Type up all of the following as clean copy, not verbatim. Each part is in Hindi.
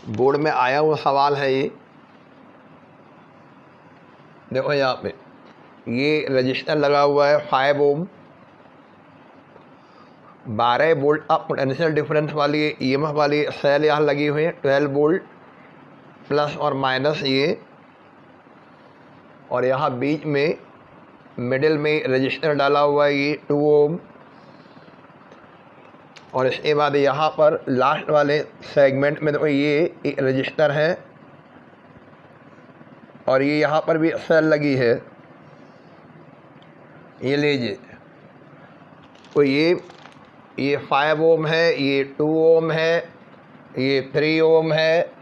बोर्ड में आया हुआ सवाल है ये। देखो यहाँ पे ये रजिस्टर लगा हुआ है 5 ओम, 12 वोल्ट का पोटेंशियल डिफरेंस वाली ईएमएफ वाली सेल यहाँ लगी हुई है, 12 वोल्ट प्लस और माइनस ये, और यहाँ बीच में मिडिल में रजिस्टर डाला हुआ है ये 2 ओम, और इसके बाद यहाँ पर लास्ट वाले सेगमेंट में तो ये एक रजिस्टर है, और ये यहाँ पर भी सेल लगी है, ये लीजिए। तो ये 5 ओम है, ये 2 ओम है, ये 3 ओम है।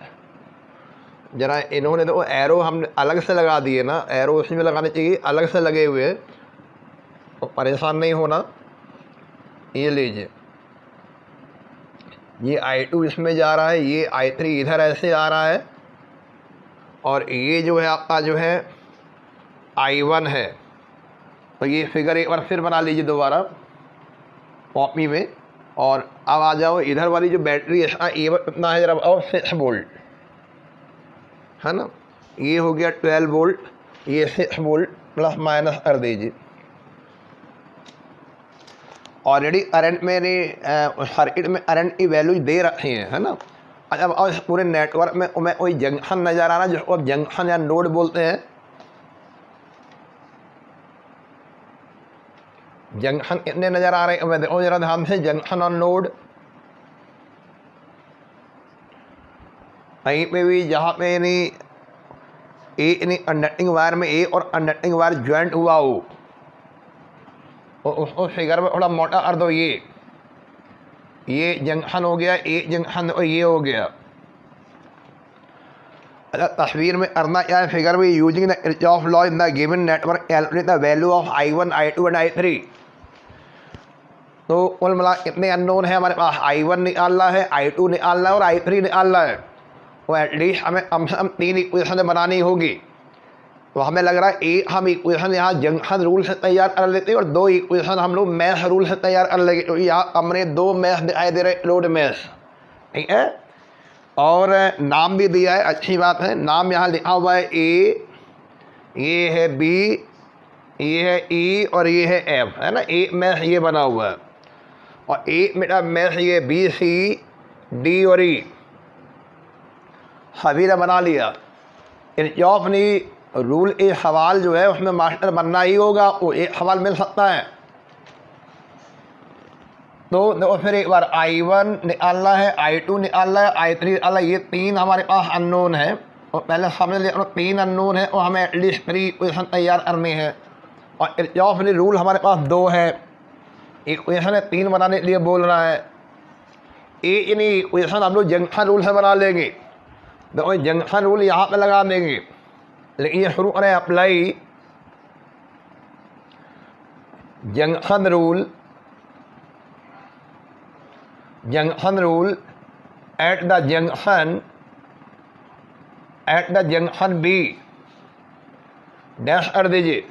जरा इन्होंने तो एरो हम अलग से लगा दिए ना, एरो उसमें लगाने चाहिए, अलग से लगे हुए, तो परेशान नहीं होना। ये लीजिए, ये I2 इसमें जा रहा है, ये I3 इधर ऐसे आ रहा है, और ये जो है आपका जो है I1 है। तो ये फिगर एक बार फिर बना लीजिए दोबारा कॉपी में, और अब आ जाओ इधर वाली जो बैटरी है ये कितना है जरा, और 6 वोल्ट है ना, ये हो गया 12 वोल्ट, ये 6 वोल्ट प्लस माइनस कर दीजिए। ऑलरेडी करंट मेरे सर्किट में करंट की वैल्यू दे रखी है ना। अच्छा, अब इस पूरे नेटवर्क में मैं कोई जंक्शन नज़र आ रहा है जिसको अब जंक्शन या नोड बोलते हैं। जंक्शन कितने नज़र आ रहे हैं मैं देखो जरा ध्यान से, जंक्शन और नोड। कहीं पे भी जहाँ पे नहीं एक कंडक्टिंग वायर में एक और कंडक्टिंग वायर ज्वाइंट हुआ हो, तो उसको फिगर में थोड़ा मोटा कर दो। ये जंक्शन हो गया, एक जंक्शन और ये हो गया। अच्छा, तस्वीर में करना क्या है, फिगर में using the Kirchhoff law in the given network calculate the value of I1, I2 and I3। तो कुल मिला कितने अननोन है हमारे पास, I1 निकालना है, I2 निकालना है और I3 निकालना है। तो एटलीस्ट हमें कम से कम 3 इक्वेशन बनानी होगी। तो हमें लग रहा है एक हम इक्वेशन यहाँ जंक्शन रूल से तैयार कर लेते हैं और 2 इक्वेशन हम लोग मैश रूल से तैयार कर लेंगे, क्योंकि यहाँ हमने 2 मैश दिखाई दे रहे, लोड मैश, ठीक है। और नाम भी दिया है, अच्छी बात है। नाम यहाँ लिखा हुआ है ए, ये है बी, ये है ई और ये है एफ, है ना। एक मैश ये बना हुआ है, और एक मेरा मैश ये बी सी डी और ई सभी ने बना लिया। किरचॉफ ने रूल ए सवाल जो है उसमें मास्टर बनना ही होगा, वो एक सवाल मिल सकता है। तो देखो फिर एक बार I1 निकालना है, I2 निकालना है, I3 निकालना है। ये 3 हमारे पास अननोन है, और पहले समझ लिया 3 अननोन है, और हमें एटलीस्ट 3 इक्वेशन तैयार करनी है। और किरचॉफ ने रूल हमारे पास 2 है, इक्वेशन है 3 बनाने के लिए बोल रहा है। एक यानी इक्वेशन हम लोग जंक्शन रूल से बना लेंगे। देखो जंक्शन रूल यहाँ पे लगा देंगे, लेकिन ये शुरू करें apply junction rule, junction rule at the junction B dash कर दीजिए।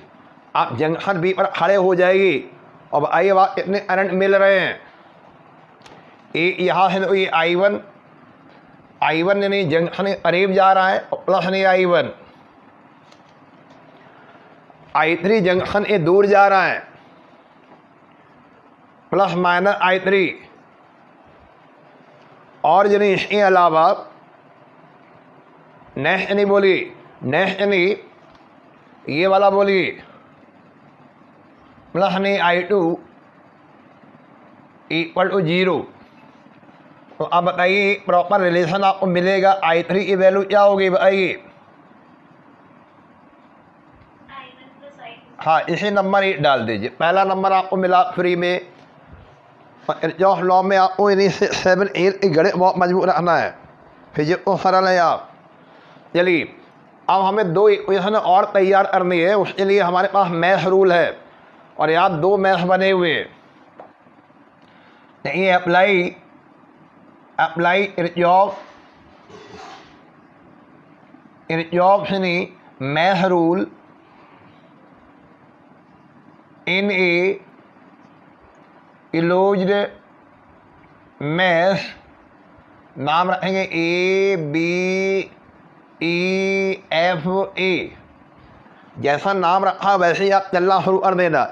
आप जंक्शन बी पर खड़े हो जाएगी। अब आइए बात, कितने करंट मिल रहे हैं। एक यहाँ है तो ये I1 यानी जंक्शन करीब जा रहा है, प्लस नहीं I1। I3 जंक्शन ये दूर जा रहा है, प्लस माइनस I3। और यानी इसके अलावा नेक्स्ट यानी बोलिए, नेक्स्ट यानी ये वाला बोलिए, प्लस नहीं I2 इक्वल टू 0। तो अब बताइए प्रॉपर रिलेशन आपको मिलेगा। I3 की वैल्यू क्या होगी बताइए। हाँ, इसी नंबर 1 डाल दीजिए। पहला नंबर आपको मिला फ्री में, और किरचॉफ लॉ में आपको यानी 7 8 की गणित बहुत मजबूत रखना है, फिजिक्स को सरल है आप। चलिए अब हमें 2 इक्वेशन और तैयार करनी है, उसके लिए हमारे पास मैश रूल है, और यहाँ 2 मैश बने हुए हैं। ये अप्लाई किरचॉफ यानी mesh rule in a closed mesh नाम रखेंगे A B E F A. जैसा नाम रखा वैसे ही आप चलना शुरू कर देना।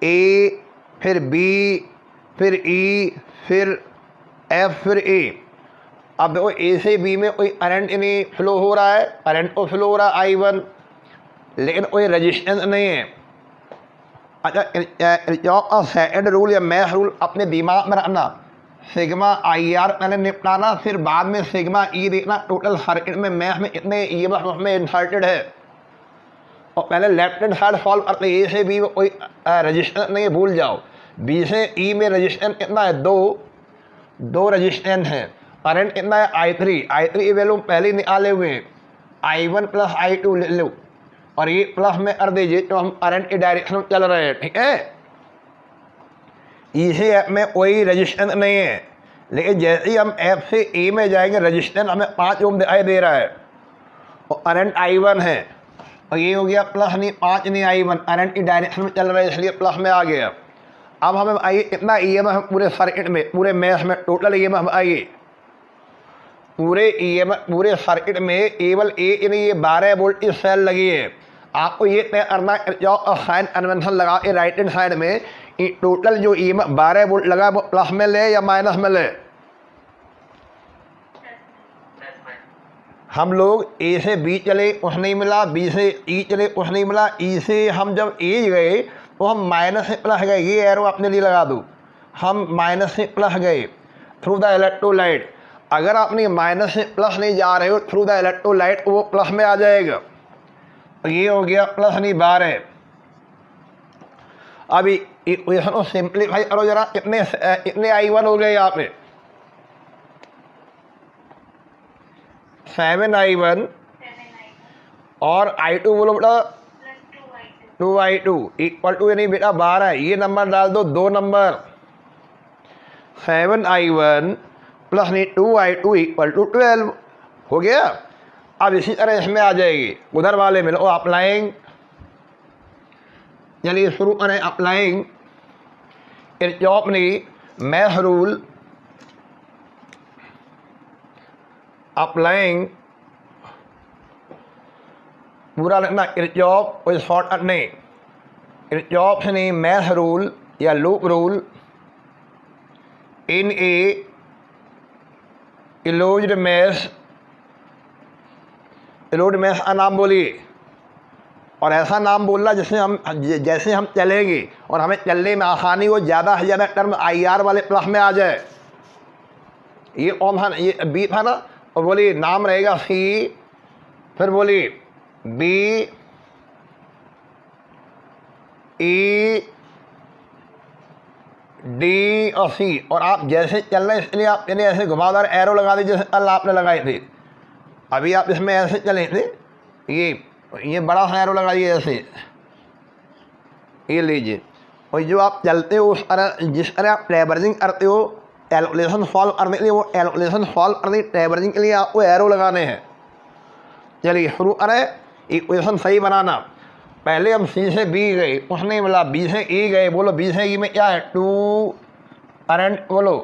ए फिर बी फिर ई फिर एफ फिर ए। अब देखो ए से बी में कोई करंट नहीं फ्लो हो रहा है, करंट तो फ्लो हो रहा है I1, लेकिन कोई रजिस्टेंस नहीं है। अच्छा, किरचॉफ का सेकंड रूल या मैथ रूल अपने दिमाग में रखना। सिग्मा IR पहले निपटाना, फिर बाद में सिग्मा ई देखना टोटल सर्किट में मैथ में कितने EMF उसमें इंसर्टेड है, और पहले लेफ्ट हैंड साइड सॉल्व करते। ए से बी में कोई रजिस्टेंस नहीं है, भूल जाओ। बी से ई में रजिस्टेंस कितना है, दो रजिस्टेंस है। करंट कितना है I3 की वैल्यू पहले ही निकाले हुए हैं, I1 प्लस I2 ले लो और ये प्लस में कर दीजिए तो हम करंट की डायरेक्शन में चल रहे हैं। ठीक है, ई से एफ में कोई रजिस्टेंस नहीं है, लेकिन जैसे ही हम एफ से ए में जाएंगे रजिस्टेंस हमें 5 ओम दिखाई दे रहा है और करंट I1 है, और ये हो गया प्लस नहीं 5 नहीं I1, करंट की डायरेक्शन में चल रहा है इसलिए प्लस में आ गया। अब हमें आइए कितना EMF पूरे सर्किट में, पूरे मैथ में टोटल EMF आइए, पूरे EMF पूरे सर्किट में केवल एक नहीं, ये 12 वोल्ट की सेल लगी है। आपको ये तय करना है साइन कन्वेंशन लगा के राइट हैंड साइड में टोटल जो EMF 12 वोल्ट लगा वो प्लस में ले या माइनस में ले। हम लोग ए से बी चले कुछ नहीं मिला, बी से ई चले कुछ नहीं मिला, ई से हम जब ए गए तो हम माइनस से प्लस गए। ये एरो अपने लिए लगा दूँ, हम माइनस से प्लस गए थ्रू द इलेक्ट्रोलाइट। अगर आपने माइनस से प्लस नहीं जा रहे हो थ्रू द इलेक्ट्रोलाइट वो प्लस में आ जाएगा। ये हो गया प्लस नहीं 12। अभी इक्वेशन को सिंप्लीफाई करो जरा, कितने I1 हो गए यहाँ पे, 7I1 और I2 बोलो बेटा 2I2 इक्वल टू यानी बेटा 12। ये नंबर डाल दो, 2 नंबर 7I1 प्लस नहीं 2I2 इक्वल टू 12 हो गया। अब इसी तरह इसमें आ जाएगी, उधर वाले में लो अप्लाइंग। चलिए शुरू करें अप्लाइंग किरचॉफ ने मैथ रूल, अप्लाइंग पूरा लिखना किरचॉफ, कोई शॉर्टकट नहीं। किरचॉफ ने मैथ रूल या loop rule in a closed mesh. Closed mesh का नाम बोलिए और ऐसा नाम बोलना जैसे हम चलेंगे और हमें चलने में आसानी हो, ज़्यादा से ज़्यादा टर्म IR वाले प्लस में आ जाए। ये कौन था, ये बी था ना, और बोलिए नाम रहेगा C, फिर बोलिए B E D और C, और आप जैसे चल रहे हैं इसलिए आप इन्हें ऐसे घुमावदार एरो लगा दीजिए जैसे कल आपने लगाए थे। अभी आप इसमें ऐसे चले थे, ये बड़ा सा एरो लगाइए ऐसे, ये लीजिए। और जो आप चलते हो उस तरह जिस तरह आप ट्रैवर्जिंग करते हो कैलकुलेशन सॉल्व करने के लिए, वो कैलकुलेशन सॉल्व करने ट्रैवर्जिंग के लिए आपको एरो लगाने हैं। चलिए शुरू करें, इक्वेशन सही बनाना। पहले हम C से B गए कुछ नहीं मिला, B से E गए, बोलो B से E में क्या है 2 करंट, बोलो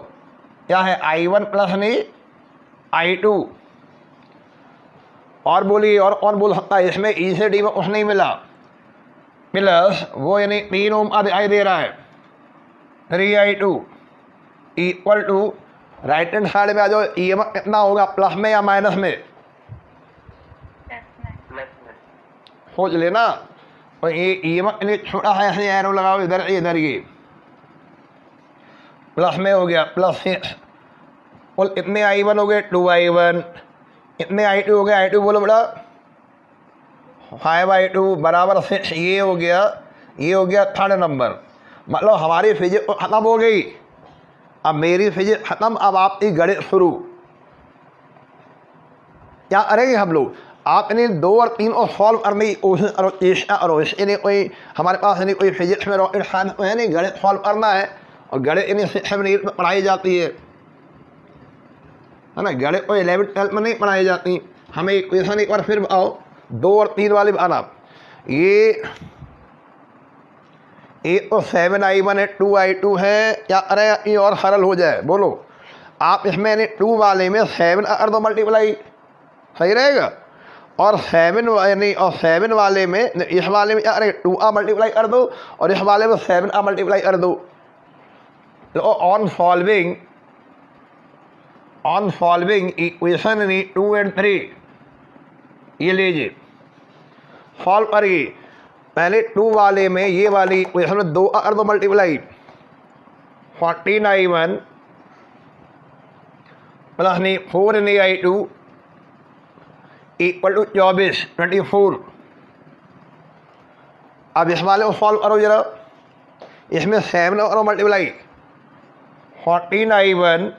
क्या है I1 प्लस नहीं I2, और बोलिए और कौन बोल सकता है इसमें E से D में कुछ नहीं मिला, प्लस वो यानी 3 ओम दिखाई दे रहा है 3I2 equal to right hand side में आ जाओ। EMF कितना होगा, प्लस में या माइनस में, सोच लेना। और ये EMF के लिए छोटा सा ऐसे एरो लगाओ, इधर ये प्लस में हो गया प्लस 6। बोल इतने I1 हो गए 2I1, इतने I2 हो गया I2 बोलो बेटा 5I2 बराबर 6। ये हो गया थर्ड नंबर। मतलब हमारी फिजिक्स ख़त्म हो गई, अब मेरी फिजिक्स ख़त्म, अब आपकी गणित शुरू। क्या करेंगे हम लोग, आप इन्हें 2 और 3 और सॉल्व करने की कोशिश करो, चेष्टा करो। इन्हें कोई हमारे पास नहीं कोई फिजिक्स में रॉकेट साइंस है नहीं, गणित सॉल्व करना है और गणित इन्हें 6 में पढ़ाई जाती है ना। गणित को 11th 12th में नहीं पढ़ाई जाती। हमें इक्वेशन एक बार फिर आओ 2 और 3 वाले आना। ये एक तो 7I1 है 2I2 है, क्या अरे ये और सरल हो जाए, बोलो आप इसमें यानी 2 वाले में 7 कर दो मल्टीप्लाई, सही रहेगा। और 7 यानी और 7 वाले में इस वाले में अरे 2 मल्टीप्लाई कर दो और इस वाले में 7 मल्टीप्लाई कर दो। तो ऑन सॉल्विंग इक्वेशन 2 और 3 ये लीजिए सॉल्व करिए। पहले 2 वाले में ये वाली इक्वेशन में 2 कर दो multiply, 49 plus 4 I2 equal to 24। अब इस वाले को सॉल्व करो जरा, इसमें 7 करो multiply, 14I1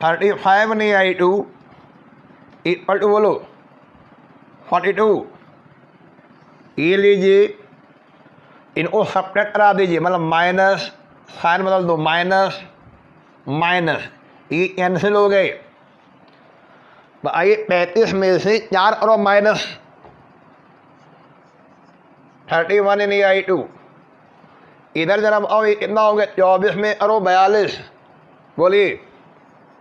35 I2 equal to बोलो 42। ये लीजिए इनको सब्ट्रैक्ट करा दीजिए, मतलब माइनस साइन बदल दो, माइनस माइनस ये कैंसिल हो गए। तो आइए 35 में से 4 करो माइनस 31 इन I2। इधर जरा आओ, कितना हो गया 24 में करो 42, बोलिए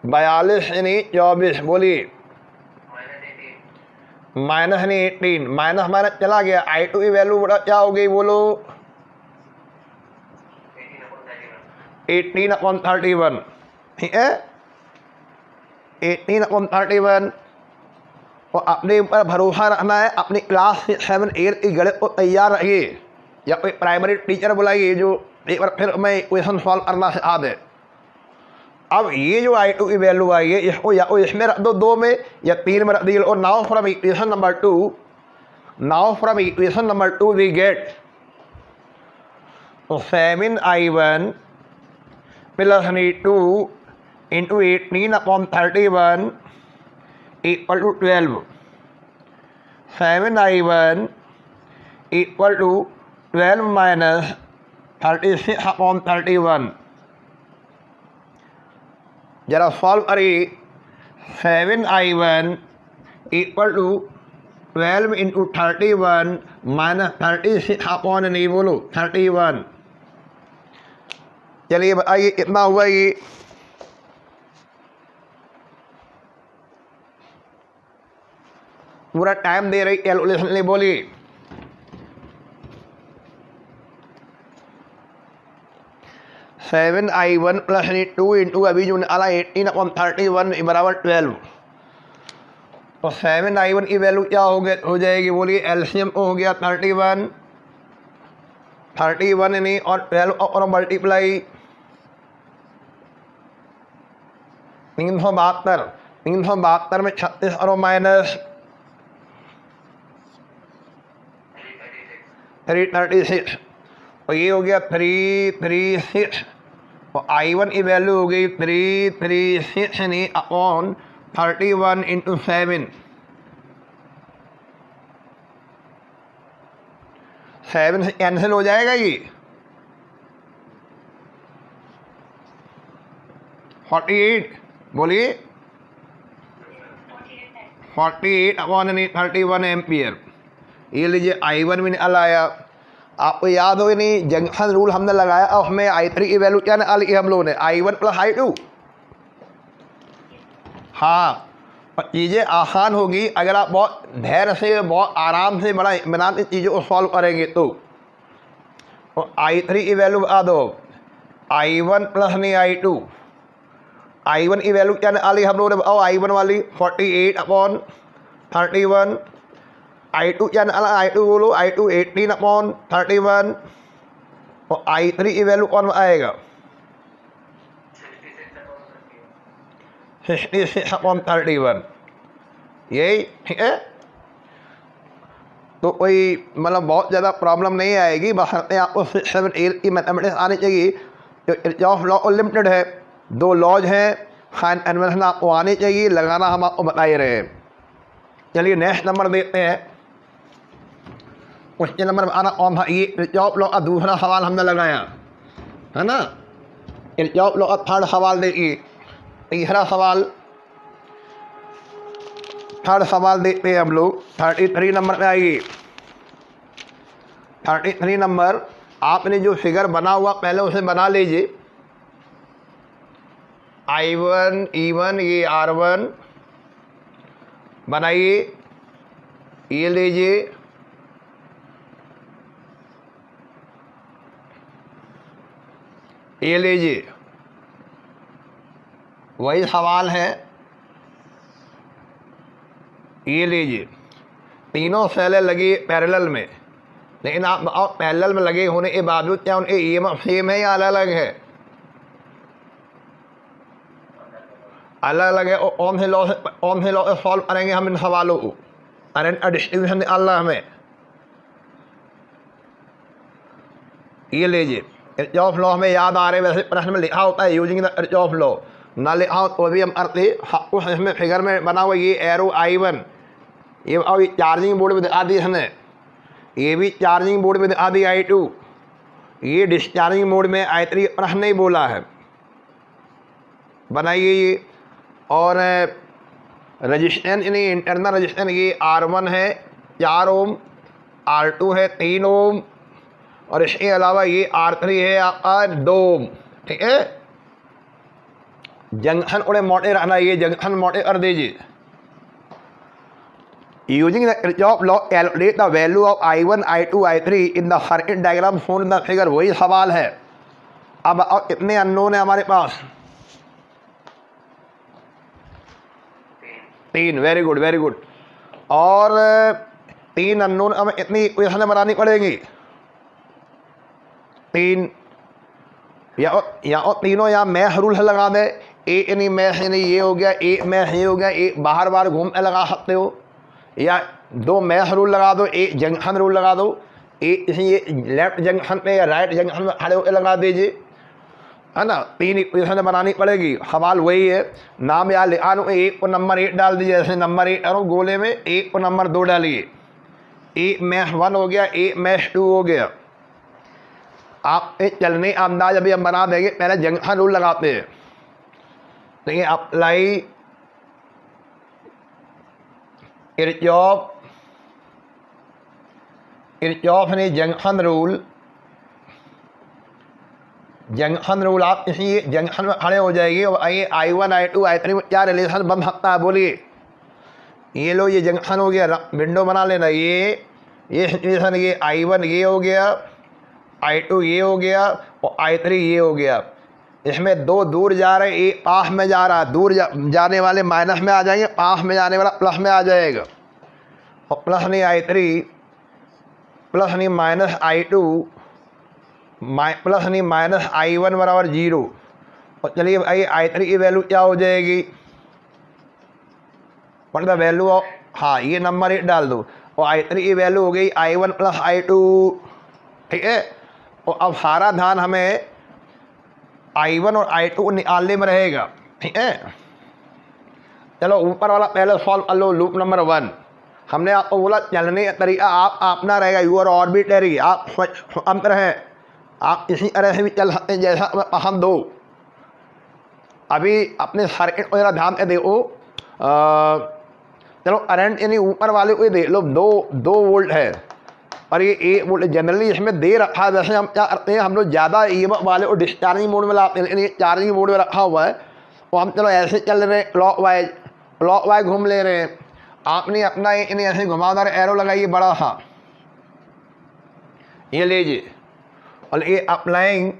42 यानी 24, बोलिए माइनस यानी 18, माइनस माइनस चला गया। I2 की वैल्यू बड़ा क्या हो गई बोलो 18/31, ठीक है 18/31। और अपने ऊपर भरोसा रखना है, अपनी क्लास 7 8 की गणित को तैयार रखिए, या कोई प्राइमरी टीचर बुलाइए जो एक बार फिर मैं इक्वेशन सॉल्व करना सिखा दे। अब ये जो I2 की वैल्यू आई है इसको या तो इसमें रख दो 2 में या 3 में रख दीजिए। और now from equation number 2 we get 7I1 plus 2 into 18/31 equal to 12। 7I1 equal to 12 minus 36/31। जरा सॉल्व करिए, 7I1 equal to 12 into 31 minus 36 नहीं बोलो 31। चलिए बताइए कितना हुआ ये, पूरा टाइम दे रही कैलकुलेशन ले, बोलिए 7I1 प्लस 2 इंटू अभी जो निकाला 18/31 बराबर 12। तो 7I1 की वैल्यू क्या हो जाएगी बोलिए, एलसीएम हो गया 31 नहीं और 12 और मल्टीप्लाई 372 में 36 और माइनस 336, और ये हो गया 336। और I1 की वैल्यू हो गई 336 नहीं अपॉन 31 इंटू 7 से कैंसिल हो जाएगा ये 48, बोलिए 48 अपॉन 31 एम्पियर। ये लीजिए I1 भी निकल आया। आपको याद हो नहीं जंक्शन रूल हमने लगाया और हमें I3 की वैल्यू क्या निकाली हम लोगों ने, I1 प्लस I2। हाँ, और चीज़ें आसान होगी अगर आप बहुत धैर्य से बहुत आराम से बड़ा इत्मीनान चीज़ों को सॉल्व करेंगे तो। और I3 की वैल्यू बता दो, I1 प्लस नहीं I2। I1 की वैल्यू क्या निकाली हम लोगों ने बताओ, I1 वाली 48/31। I2 क्या निकाला, I2 बोलो, I2 18/31। और I3 की वैल्यू कौन आएगा 66/31, यही ठीक है। तो कोई मतलब बहुत ज़्यादा प्रॉब्लम नहीं आएगी, बस आपको 6 7 8 की मैथमेटिक्स आनी चाहिए। तो किरचॉफ लॉ लिमिटेड है, 2 लॉज हैं, साइन कन्वेंशन आपको आनी चाहिए, लगाना हम आपको बता ही रहे हैं। चलिए नेक्स्ट नंबर देखते हैं। क्वेश्चन नंबर आना कौन था, ये किरचॉफ लॉ का दूसरा सवाल हमने लगाया है ना। किरचॉफ लॉ का थर्ड सवाल देखिए, तीसरा सवाल, थर्ड सवाल देखते हैं हम लोग। 33 नंबर पे आइए। 33 नंबर, आपने जो फिगर बना हुआ पहले उसे बना लीजिए। I1 E1 ये R1 बनाइए, ये लीजिए, ये लीजिए, वही सवाल है, ये लीजिए। तीनों सेलें लगी पैरेलल में, लेकिन आप पैरेलल में लगे होने के बावजूद क्या उनके ईएमएफ सेम है या अलग अलग है? अलग अलग है। ओम से लॉ से सॉल्व करेंगे हम इन सवालों को। करंट का डिस्ट्रीब्यूशन निकालना हमें। ये लीजिए, किरचॉफ लॉ हमें याद आ रहे, वैसे प्रश्न में लिखा होता है यूजिंग द किरचॉफ लॉ, ना लिखा हो तो भी हम करते। कुछ इसमें फिगर में बना हुआ ये एरो I1, ये और चार्जिंग बोर्ड में दिखा दी इसने, ये भी चार्जिंग बोर्ड में दिखा दी I2, ये डिस्चार्जिंग मोड में I3 प्रश्न नहीं बोला है। बनाइए ये। और रजिस्टेंस यानी इंटरनल रजिस्टेंस ये R1 है 4 ओम, R2 है 3 ओम, और इसके अलावा ये R3 है आपका 2 ओम। ठीक है, जंक्शन उड़े मोटे रहना, ये जंक्शन मोटे कर दीजिए। Using the Kirchhoff law calculate the value of I1 I2 I3 in the circuit diagram shown in the figure, वही सवाल है। अब कितने अननोन है हमारे पास? 3। Very good very good. और 3 अननोन हमें इतनी इक्वेशन बनानी पड़ेगी। 3 या तीनों या मैश रूल से लगा दे। एक यानी मैश यानी ये हो गया, एक मैश ये हो गया, एक बाहर बाहर घूम के लगा सकते हो, या 2 मैश रूल लगा दो, एक जंक्शन रूल लगा दो, एक ये लेफ्ट जंक्शन पे या राइट जंक्शन में खड़े होकर लगा दीजिए, है ना। 3 इक्वेशन बनानी पड़ेगी। सवाल वही है, नाम याद लिखा लो। एक को नंबर 1 डाल दीजिए, जैसे नंबर 1 डालो गोले में, एक को नंबर 2 डालिए। एक मैश 1 हो गया, एक मैश 2 हो गया। आप चलने अंदाज अभी हम बना देंगे, पहले जंक्शन रूल लगाते हैं। देखिए, अप्लाई किरचॉफ ने जंक्शन रूल आप इसी जंक्शन में खड़े हो जाएगी। और आइए I1 I2 I3 में क्या रिलेशन बन सकता है, बोलिए। ये लो, ये जंक्शन हो गया, विंडो बना लेना। ये सिचुएशन, ये I1 ये हो गया, I2 ये हो गया, और I3 ये हो गया। इसमें 2 दूर जा रहे, एक पास में जा रहा है। दूर जाने वाले माइनस में आ जाएंगे, पास में जाने वाला प्लस में आ जाएगा। और प्लस नहीं I3, प्लस नहीं माइनस I2, प्लस नहीं माइनस I1 बराबर 0। और चलिए आइए I3 की वैल्यू क्या हो जाएगी, व्हाट द वैल्यू ऑफ, हाँ ये नंबर 1 डाल दो। और I3 की वैल्यू हो गई I1 प्लस I2। ठीक है, और अब सारा ध्यान हमें I1 और I2 निकालने में रहेगा। ठीक है, चलो ऊपर वाला पहले सॉल्व कर लो। लूप नंबर 1 हमने आपको बोला चलने का तरीका आप अपना रहेगा, यू आर ऑर्बिटरी, आप स्वतंत्र हैं, आप इसी तरह से भी चल सकते हैं जैसा पसंद हो। अभी अपने सर्किट को जरा ध्यान से देखो। चलो करंट यानी ऊपर वाले को देख लो, 2 वोल्ट है, और ये 1 वोल्ट जनरली इसमें दे रखा है। वैसे हम क्या करते हैं, हम लोग ज़्यादा ईएमएफ वाले को डिस्चार्जिंग मोड में लाते हैं, लेकिन चार्जिंग मोड में रखा हुआ है। तो हम चलो ऐसे चल रहे हैं, क्लॉकवाइज घूम ले रहे हैं। आपने अपना इन्हें ऐसे घुमावदार एरो लगाइए बड़ा सा, ये लीजिए, और ये अप्लाइंग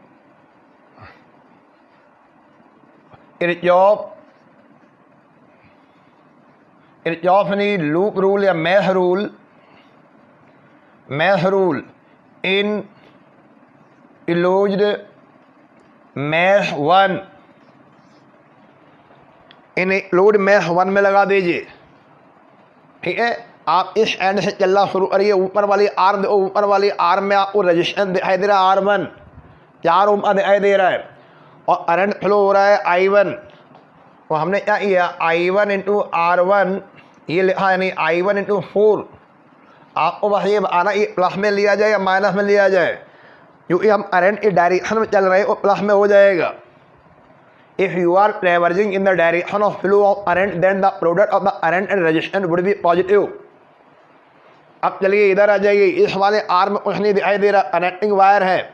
किरचॉफ ने लूप रूल या mesh rule in closed mesh 1, in closed mesh 1 में लगा दीजिए। ठीक है, आप इस एंड से चलना शुरू करिए। ऊपर वाली आर्म, ऊपर वाली आर्म में आपको रजिस्टेंस दिखाई दे रहा है R1, 4 ओम का दिखाई दे रहा है, और करंट फ्लो हो रहा है I1। तो हमने क्या किया, I1 इंटू R1 ये लिखा, यानी I1 इंटू 4। आपको बस ये आना, ये प्लस में लिया जाए या माइनस में लिया जाए, क्योंकि हम करंट की डायरेक्शन में चल रहे हैं, वो प्लस में हो जाएगा। If you are traversing in the direction of flow of current, then the product of the current and resistance would be positive। अब चलिए इधर आ जाइए। इस वाले आर्म में कुछ नहीं दिखाई दे रहा, कनेक्टिंग वायर है।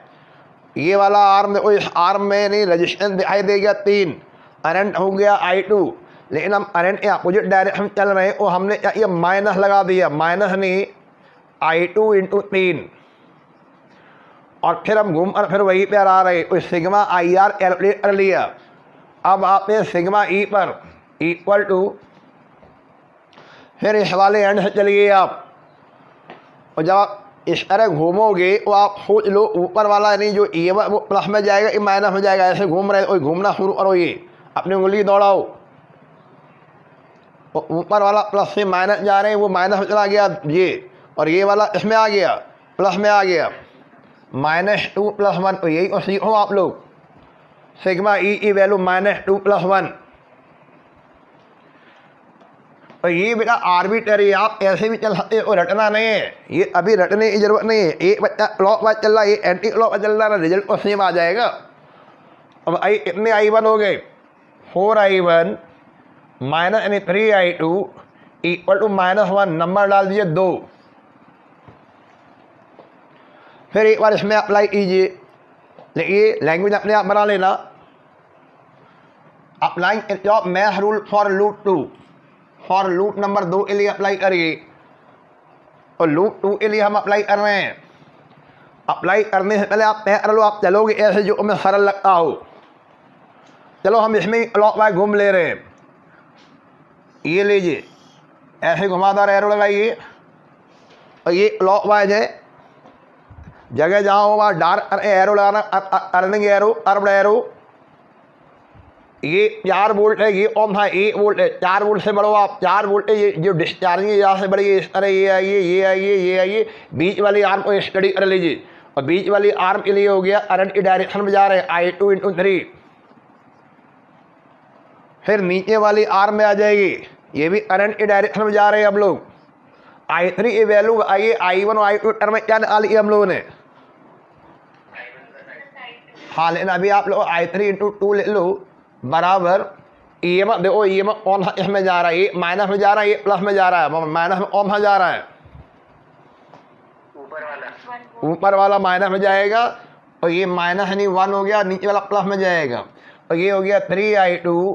ये वाला आर्म देखो, इस आर्म में नहीं रजिस्टेंस दिखाई देगा 3, करंट हो गया I2, लेकिन हम करंट के अपोजिट डायरेक्शन चल रहे हैं, और हमने क्या किया, माइनस लगा दिया, माइनस नहीं I2 इंटू 3, और फिर हम घूम कर फिर वहीं पर आ रहे, तो सिग्मा IR कैलकुलेट कर लिया। अब आपने सिग्मा E पर इक्वल टू, फिर इस वाले एंड से चलिए आप, और जब आप इस तरह घूमोगे तो आप सोच लो ऊपर वाला नहीं जो ये वो प्लस में जाएगा, ये माइनस में जाएगा, ऐसे घूम रहे, घूमना शुरू करो, ये अपनी उंगली दौड़ाओ, तो ऊपर वाला प्लस से माइनस जा रहे हैं, वो माइनस में चला गया ये, और ये वाला इसमें आ गया, प्लस में आ गया, -2 + 1, तो यही तो सीखो आप लोग, सिग्मा ई की वैल्यू -2 + 1। तो ये बेटा आर्बिट्ररी, आप ऐसे भी चल सकते हो, रटना नहीं है, ये अभी रटने की जरूरत नहीं है। एक बच्चा क्लॉकवाइज चल रहा है, ये एंटी क्लॉकवाइज चल रहा है, रिजल्ट तो सेम आ जाएगा। अब कितने I1 हो गए, 4I1 यानी 3I2 = -1, नंबर डाल दीजिए 2। फिर एक बार इसमें अप्लाई कीजिए, देखिए लैंग्वेज अपने आप बना लेना, applying math rule for loop 2, for loop number 2 के लिए अप्लाई करिए, और लूप 2 के लिए हम अप्लाई कर रहे हैं। अप्लाई करने से पहले आप तय कर लो, आप चलोगे ऐसे जो हमें सरल लगता हो। चलो हम इसमें क्लॉकवाइज घूम ले रहे हैं, ये लीजिए, ऐसे घुमादार एरो लगाइए, और ये क्लॉकवाइज है, जगह जहाँ हो वहाँ डार्क एरो लगाना, अर्निंग एरो, कर्व्ड एरो। ये 4 वोल्ट है, ये ओम है, 1 वोल्ट है, 4 वोल्ट से बढ़ो आप, 4 वोल्ट है, ये जो डिस्चार्जिंग है यहाँ से बढ़िए, इस तरह ये आइए, ये आइए, ये आइए, बीच वाली आर्म को स्टडी कर लीजिए, और बीच वाली आर्म के लिए हो गया करंट की डायरेक्शन में जा रहे हैं I2 × 3। फिर नीचे वाली आर्म में आ जाएगी, ये भी करंट की डायरेक्शन में जा रहे हैं हम लोग। I3 की वैल्यू आइए, I1 और I2 टर्म में क्या निकाल लिया हम लोगों ने, हाँ, लेकिन अभी आप लोग I3 × 2 ले लो, बराबर EMF देखो, EMF ऑन इसमें जा रहा है, ये माइनस में जा रहा है, ये प्लस में जा रहा है, माइनस में ऑन जा रहा है, ऊपर वाला माइनस में जाएगा, और ये माइनस नहीं 1 हो गया, नीचे वाला प्लस में जाएगा, और ये हो गया 3I2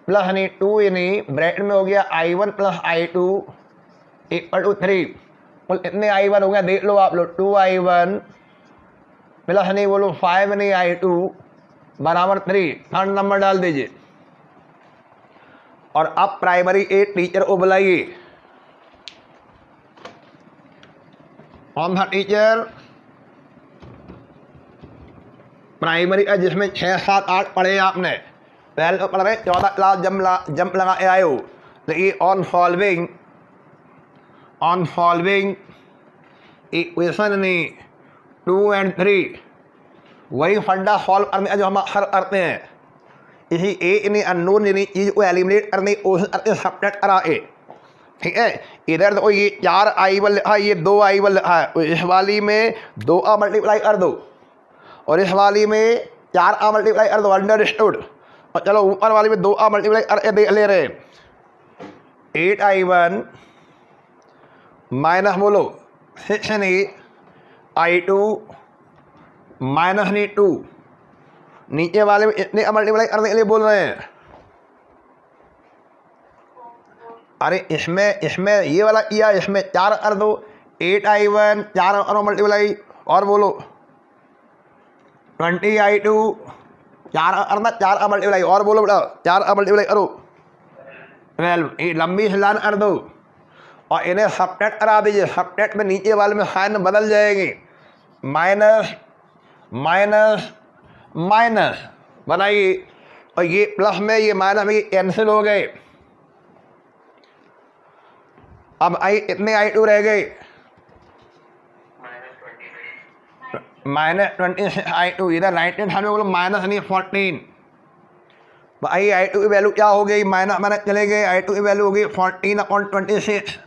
प्लस नहीं 2 यानी ब्रैकेट में हो गया I1 + I2 = 3। बोल इतने I1 हो गया, देख लो आप लोग, 2I1 प्लस नहीं बोलो 5 नहीं I2 बराबर 3, थर्ड नंबर डाल दीजिए। और अब प्राइमरी ए टीचर को बुलाइए, कौन था टीचर, प्राइमरी का जिसमें 6, 7, 8 पढ़े आपने, पहले तो पढ़ रहे 14 क्लास जंप लगा के आए हो, तो ये ऑन सॉल्विंग इक्वेशन नहीं 2 और 3, वही फंडा सॉल्व करने का जो हम हर करते हैं, इसी एक नहीं अननोन यानी चीज़ को एलिमिनेट करने की कोशिश करते हैं, सब्ट्रैक्ट करा के, ठीक है। इधर तो ये 4I1 लिखा है, ये 2I1 लिखा है, तो इस वाली में 2 का मल्टीप्लाई कर दो, और इस वाली में 4 का मल्टीप्लाई कर दो, अंडरस्टूड। और चलो ऊपर वाली में 2 का मल्टीप्लाई करके देख ले रहे, 8I1 माइनस बोलो 6 नहीं I2 माइनस नहीं 2, नीचे वाले में इतने का मल्टीप्लाई करने के लिए बोल रहे हैं। अरे इसमें ये वाला किया, इसमें 4 कर दो, 8I1 4 करो मल्टीप्लाई, और बोलो 20I2 4 करना, 4 का मल्टीप्लाई, और बोलो बेटा 4 का मल्टीप्लाई करो 12, ये लंबी हिलान कर दो, और इन्हें सब्ट्रैक्ट करा दीजिए। सब्ट्रैक्ट में नीचे वाले में साइन बदल जाएगी, माइनस माइनस माइनस बनाइए, और ये प्लस में ये माइनस में ये कैंसिल हो गए। अब इतने I2 रह गए, -26 I2, इधर राइट हैंड साइड में बोलो माइनस नहीं 14। भाई I2 की वैल्यू क्या हो गई, माइनस चले गए, I2 की वैल्यू हो गई 14/26।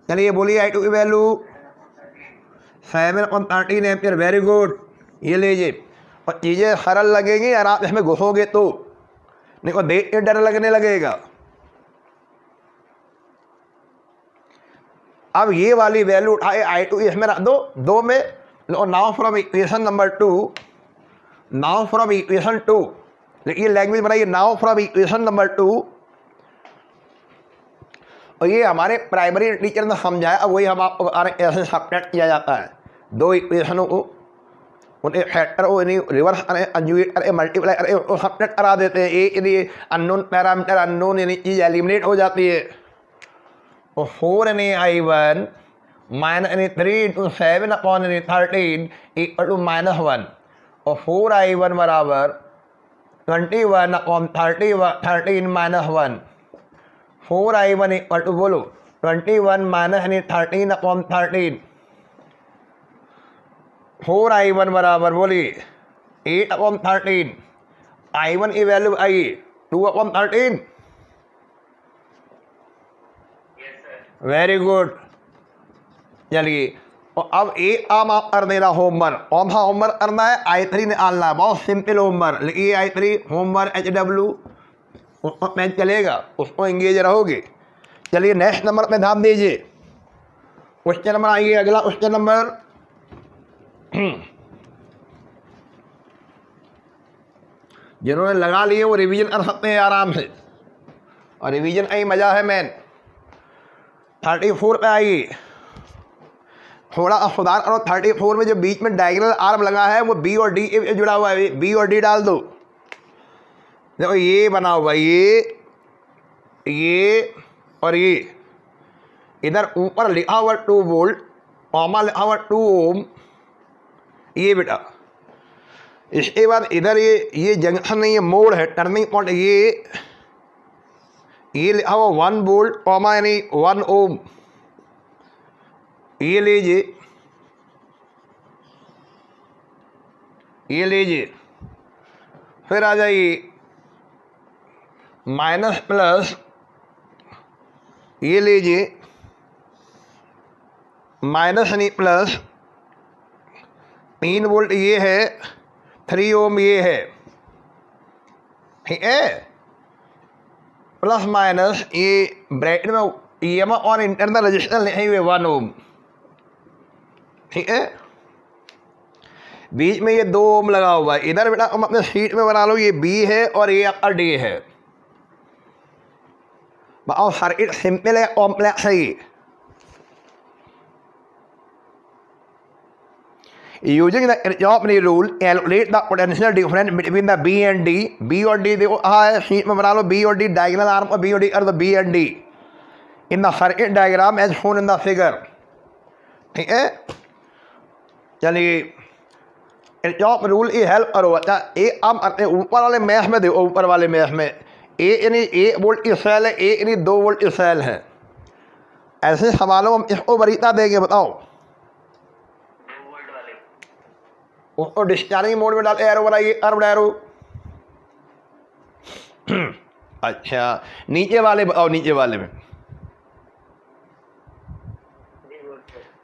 चलिए बोलिए I2 की वैल्यू 7/13 एम्पियर, वेरी गुड, ये लीजिए। और चीज़ें सरल लगेंगी और आप इसमें घुसोगे तो, नहीं तो देख के डर लगने लगेगा। अब ये वाली वैल्यू उठाए I2 इसमें रख दो, 2 में। नाउ फ्रॉम इक्वेशन नंबर 2, ये लैंग्वेज बनाइए नाउ फ्रॉम इक्वेशन नंबर 2, और ये हमारे प्राइमरी टीचर ने समझाया, अब वही हम आपको बता रहे हैं ऐसे सब्ट्रैक्ट किया जाता है दो इक्वेशनों को, उन्हें फैक्टर को इन्हीं रिवर्स करें, कंजुगेट करें, मल्टीप्लाई करें, उसको सब्ट्रैक्ट करा देते हैं। एक यदि अननोन पैरामीटर अननोन यानी चीज़ एलिमिनेट हो जाती है। तो 4 यानी I1 माइनस यानी 3 इंटू 7 अपॉन यानी 13 इक्वल टू -1, और 4I1 बराबर 21 upon 13 minus 1। 4I1 equal to बोलो 21 माइनस यानी 13 अपॉन 13। 4I1 बराबर बोलिए 8 अपॉन 13। I1 की वैल्यू आई 2 अपॉन 13। Very good. चलिए, और अब एक काम आप कर देना होमवर्क। कौन सा होमवर्क करना है? I3 निकालना है, बहुत सिंपल होमवर्क। लिखिए I3 होमवर्क HW, उसको मैच चलेगा, उसको एंगेज रहोगे। चलिए नेक्स्ट नंबर पे ध्यान दीजिए। क्वेश्चन नंबर आइए, अगला क्वेश्चन नंबर जिन्होंने लगा लिए वो रिवीजन कर सकते हैं आराम से, और रिवीजन का ही मजा है मैन। 34 पे आइए, थोड़ा सुधार करो। 34 में जो बीच में डायगोनल आर्म लगा है वो बी और डी से जुड़ा हुआ है, बी और डी डाल दो। देखो ये बना हुआ, ये और ये इधर ऊपर लिखा हुआ 2 वोल्ट, कॉमा लिखा हुआ 2 ओम, ये बेटा। इसके बाद इधर ये जंक्शन नहीं, ये मोड़ है, टर्निंग पॉइंट, ये लिखा हुआ 1 वोल्ट कॉमा यानी 1 ओम, ये लीजिए, ये लीजिए। फिर आ जाइए माइनस प्लस, ये लीजिए माइनस यानी प्लस 3 वोल्ट ये है, 3 ओम ये है, ठीक है। प्लस माइनस ये ब्रैकेट में EMF और इंटरनल रेजिस्टेंस लिखे हुए 1 ओम, ठीक है। बीच में ये 2 ओम लगा हुआ है। इधर बेटा हम अपने शीट में बना लो, ये B है और ये आपका D है। बताओ सर्किट सिंपल है कॉम्प्लेक्स है? Using the Kirchhoff rule calculate the potential difference between the B and D. B और डी देखो है, शीट में बना लो बी और डी, डायगोनल आर्म पर बी और डी कर दो, B and D in the circuit diagram as shown in the figure, ठीक है। चलिए किरचॉफ रूल की हेल्प करो। अच्छा एक आप अपने ऊपर वाले मैथ में देखो, ऊपर वाले मैथ में ए यानी 1 वोल्ट की सेल है, ए यानी 2 वोल्ट की सेल है। ऐसे सवालों हम इसको वरीयता देंगे, बताओ। उसको डिस्चार्जिंग मोड में डाल, एरो बनाइए, अर्ब एरो। अच्छा नीचे वाले बताओ, नीचे वाले में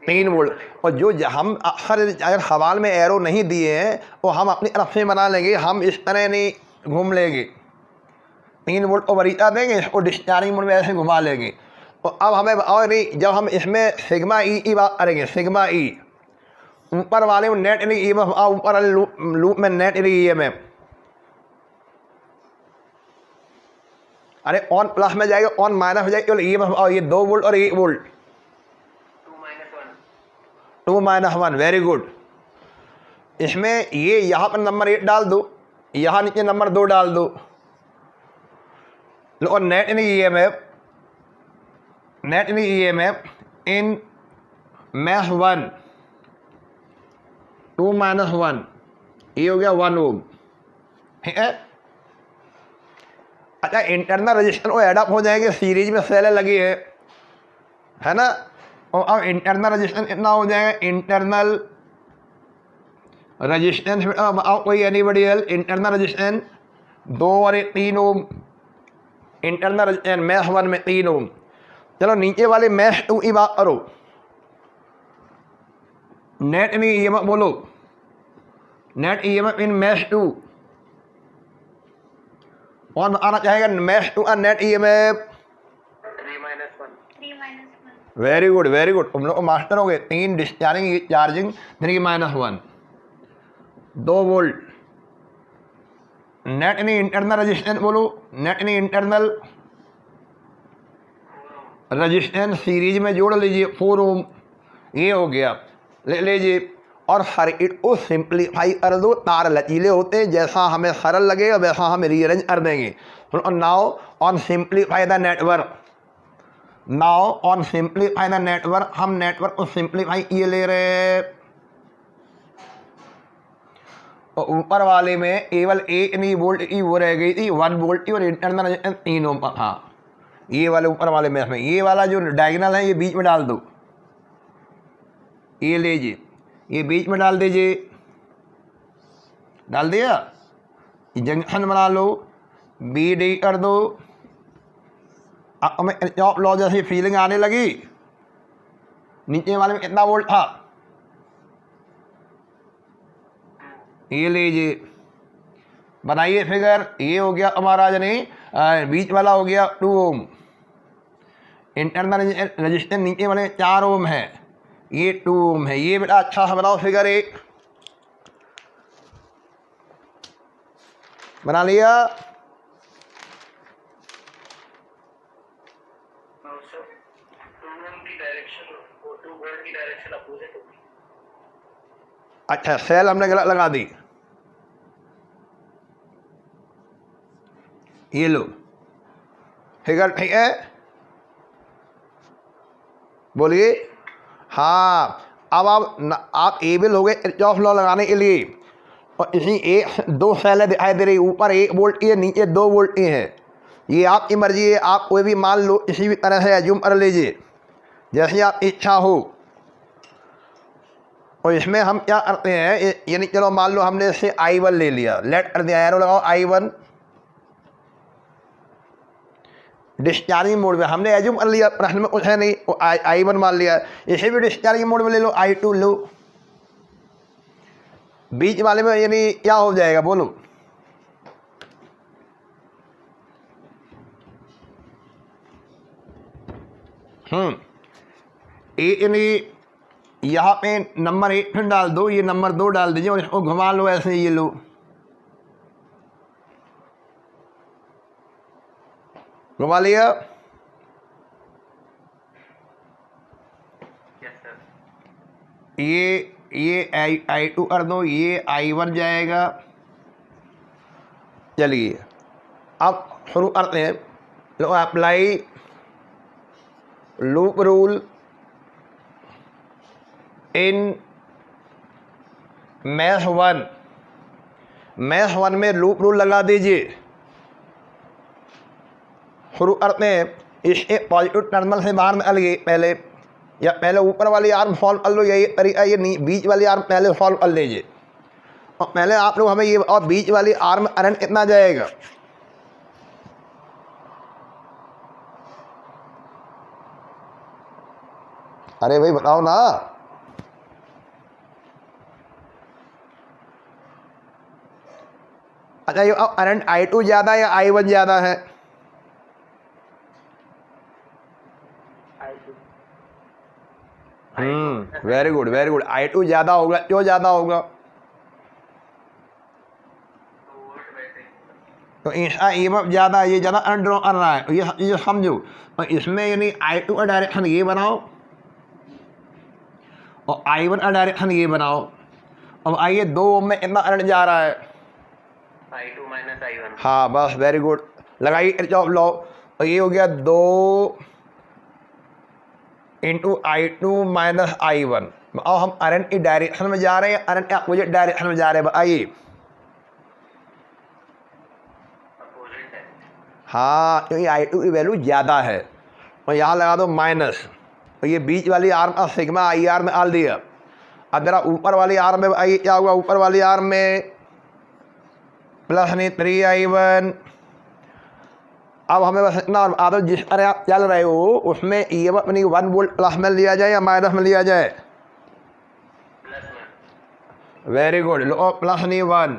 3 वोल्ट। और जो हम अगर सवाल में एरो नहीं दिए हैं वो हम अपनी तरफ से बना लेंगे, हम इस तरह नहीं घूम लेंगे। 3 वोल्ट को वरीयता देंगे, इसको डिस्चार्जिंग मोड में ऐसे घुमा लेंगे। तो अब हमें और नहीं, जब हम इसमें सिग्मा ई की बात करेंगे, सिग्मा ई ऊपर वाले में नेट यानी EMF, ऊपर वाले लूप में नेट यानी EMF। अरे ऑन प्लस में जाएगा, ऑन माइनस हो जाएगा, EMF और ये 2 वोल्ट और 1 वोल्ट, 2 माइनस 1। Very good. इसमें ये यहाँ पर नंबर 8 डाल दो, यहाँ नीचे नंबर 2 डाल दो, और नेट यानी EMF, नेट यानी EMF इन मैथ 1 2 माइनस 1, ये हो गया 1 ओम, ठीक है। अच्छा इंटरनल रजिस्टेंस वो एडअप हो जाएंगे, सीरीज में सेल लगी है ना। और अब इंटरनल रजिस्टेंस इतना हो जाएगा, इंटरनल रजिस्टेंस कोई एनीबडी एल, इंटरनल रजिस्टेंस 2 और 3 ओम, इंटरनल रजिस्टेंस मैथ 1 में 3 ओम। चलो नीचे वाले मैथ 2 की बात करो, नेट यानी EMF बोलो, नेट EMF इन मैथ 2। कौन आना चाहेगा मैथ 2 का net EMF? 3 - 1। Very good, very good, तुम लोग मास्टर हो गए। 3 डिस्चार्जिंग चार्जिंग, 3 - 1, 2 वोल्ट। नेट यानी इंटरनल रजिस्टेंस बोलो, नेट यानी इंटरनल रजिस्टेंस सीरीज में जोड़ लीजिए 4 ओम, ये हो गया, ले लीजिए। और सर्किट को सिंप्लीफाई कर दो, तार लचीले होते हैं, जैसा हमें सरल लगेगा वैसा हम रीअरेंज कर देंगे। Now on simplify the network, now on simplify the network, हम नेटवर्क को सिंप्लीफाई ये ले रहे हैं। और ऊपर वाले में केवल एक नहीं वोल्ट की वो रह गई थी 1 वोल्ट की, और इंटरनल 3 ओम था। ये वाले ऊपर वाले में इसमें ये वाला जो डायगोनल है ये बीच में डाल दो, ये लीजिए, ये बीच में डाल दीजिए, डाल दिया। जंक्शन बना लो, बी डी कर दो। अब हमें किरचॉफ लॉ जैसी फीलिंग आने लगी। नीचे वाले में कितना वोल्ट था, ये लीजिए, बनाइए फिगर। ये हो गया हमारा यानी बीच वाला हो गया 2 ओम, इंटरनल रजिस्टेंस नीचे वाले 4 ओम है, ये 2 ओम है। ये बेटा अच्छा सा बनाओ फिगर 1, बना लिया। अच्छा सेल हमने गलत लगा दी, ये लो फिगर ठीक है, बोलिए। हाँ अब आप एबल हो गए किरचॉफ लॉ लगाने के लिए। और इसी एक 2 सेल दिखाई दे रही, ऊपर 1 वोल्ट की है, नीचे 2 वोल्ट की है। ये आपकी मर्जी है, आप कोई भी मान लो, इसी भी तरह से एज्यूम कर लीजिए जैसी आप इच्छा हो। और इसमें हम क्या करते हैं, यानी चलो मान लो हमने इसे I1 ले लिया, लेट कर दिया, एरो लगाओ I1 डिस्चार्जिंग मोड में, हमने एज्यूम कर लिया, प्रश्न में कुछ है नहीं, I1 मान लिया। इसे भी डिस्चार्जिंग मोड में ले लो, I2 लो। बीच वाले में यानी क्या हो जाएगा बोलो, यानी यहाँ पे नंबर 1 फिर डाल दो, ये नंबर 2 डाल दीजिए और इसको घुमा लो ऐसे, ये लो, घुमा लिया। ये I2 कर दो, ये I1 जाएगा। चलिए अब शुरू करते हैं। लो apply loop rule in math 1, math 1 में लूप रूल लगा दीजिए। शुरू करते हैं, इसके पॉजिटिव टर्मिनल से बाहर निकल गए पहले, या पहले ऊपर वाली आर्म सॉल्व कर लो, यही तरीका, ये बीच वाली आर्म पहले सॉल्व कर लीजिए। और पहले आप लोग हमें ये, और बीच वाली आर्म करंट कितना जाएगा, अरे भाई बताओ ना। अच्छा ये करंट I2 ज़्यादा या I1 ज़्यादा है, very good very good, I2 ज़्यादा होगा। क्यों ज़्यादा होगा, तो इसका EMF ज़्यादा, ये ज़्यादा करंट ड्रॉ कर रहा है, तो ये समझो। और इसमें यानी I2 का डायरेक्शन ये बनाओ और I1 का डायरेक्शन ये बनाओ। अब आइए 2 ओम में कितना करंट जा रहा है, I2 माइनस I1। हाँ बस वेरी गुड, लगाइए किरचॉफ लॉ। और ये हो गया 2 इंटू I2 माइनस I1। और हम करंट की डायरेक्शन में जा रहे हैं, करंट के अपोजिट डायरेक्शन में जा रहे हैं, बताइए। हाँ क्योंकि I2 की वैल्यू ज़्यादा है। और यहाँ लगा दो माइनस, और ये बीच वाली आर्म का सिग्मा IR में डाल दिया। अब जरा ऊपर वाली आर्म में आइए, क्या होगा, ऊपर वाली आर्म में प्लस नहीं 3I1। अब हमें बस इतना आदत, जिस तरह आप चल रहे हो उसमें EMF अपनी 1 वोल्ट प्लस में लिया जाए या माइनस में लिया जाए, वेरी गुड, लो प्लस नहीं 1,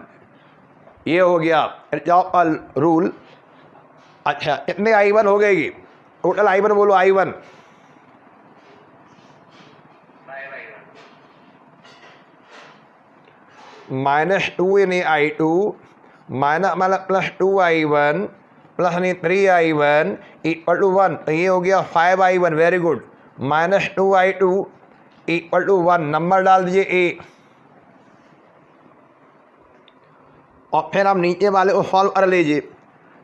ये हो गया किरचॉफ रूल। अच्छा कितने I1 हो गएगी, टोटल I1 बोलो, I1 -2 यानी I2 माइनस मतलब प्लस 2i1 प्लस नहीं 3i1 इक्वल टू 1, तो ये हो गया 5i1, very good. Minus 2i2 equal to 1, number डाल दीजिए ए, और फिर हम नीचे वाले को सॉल्व कर लीजिए।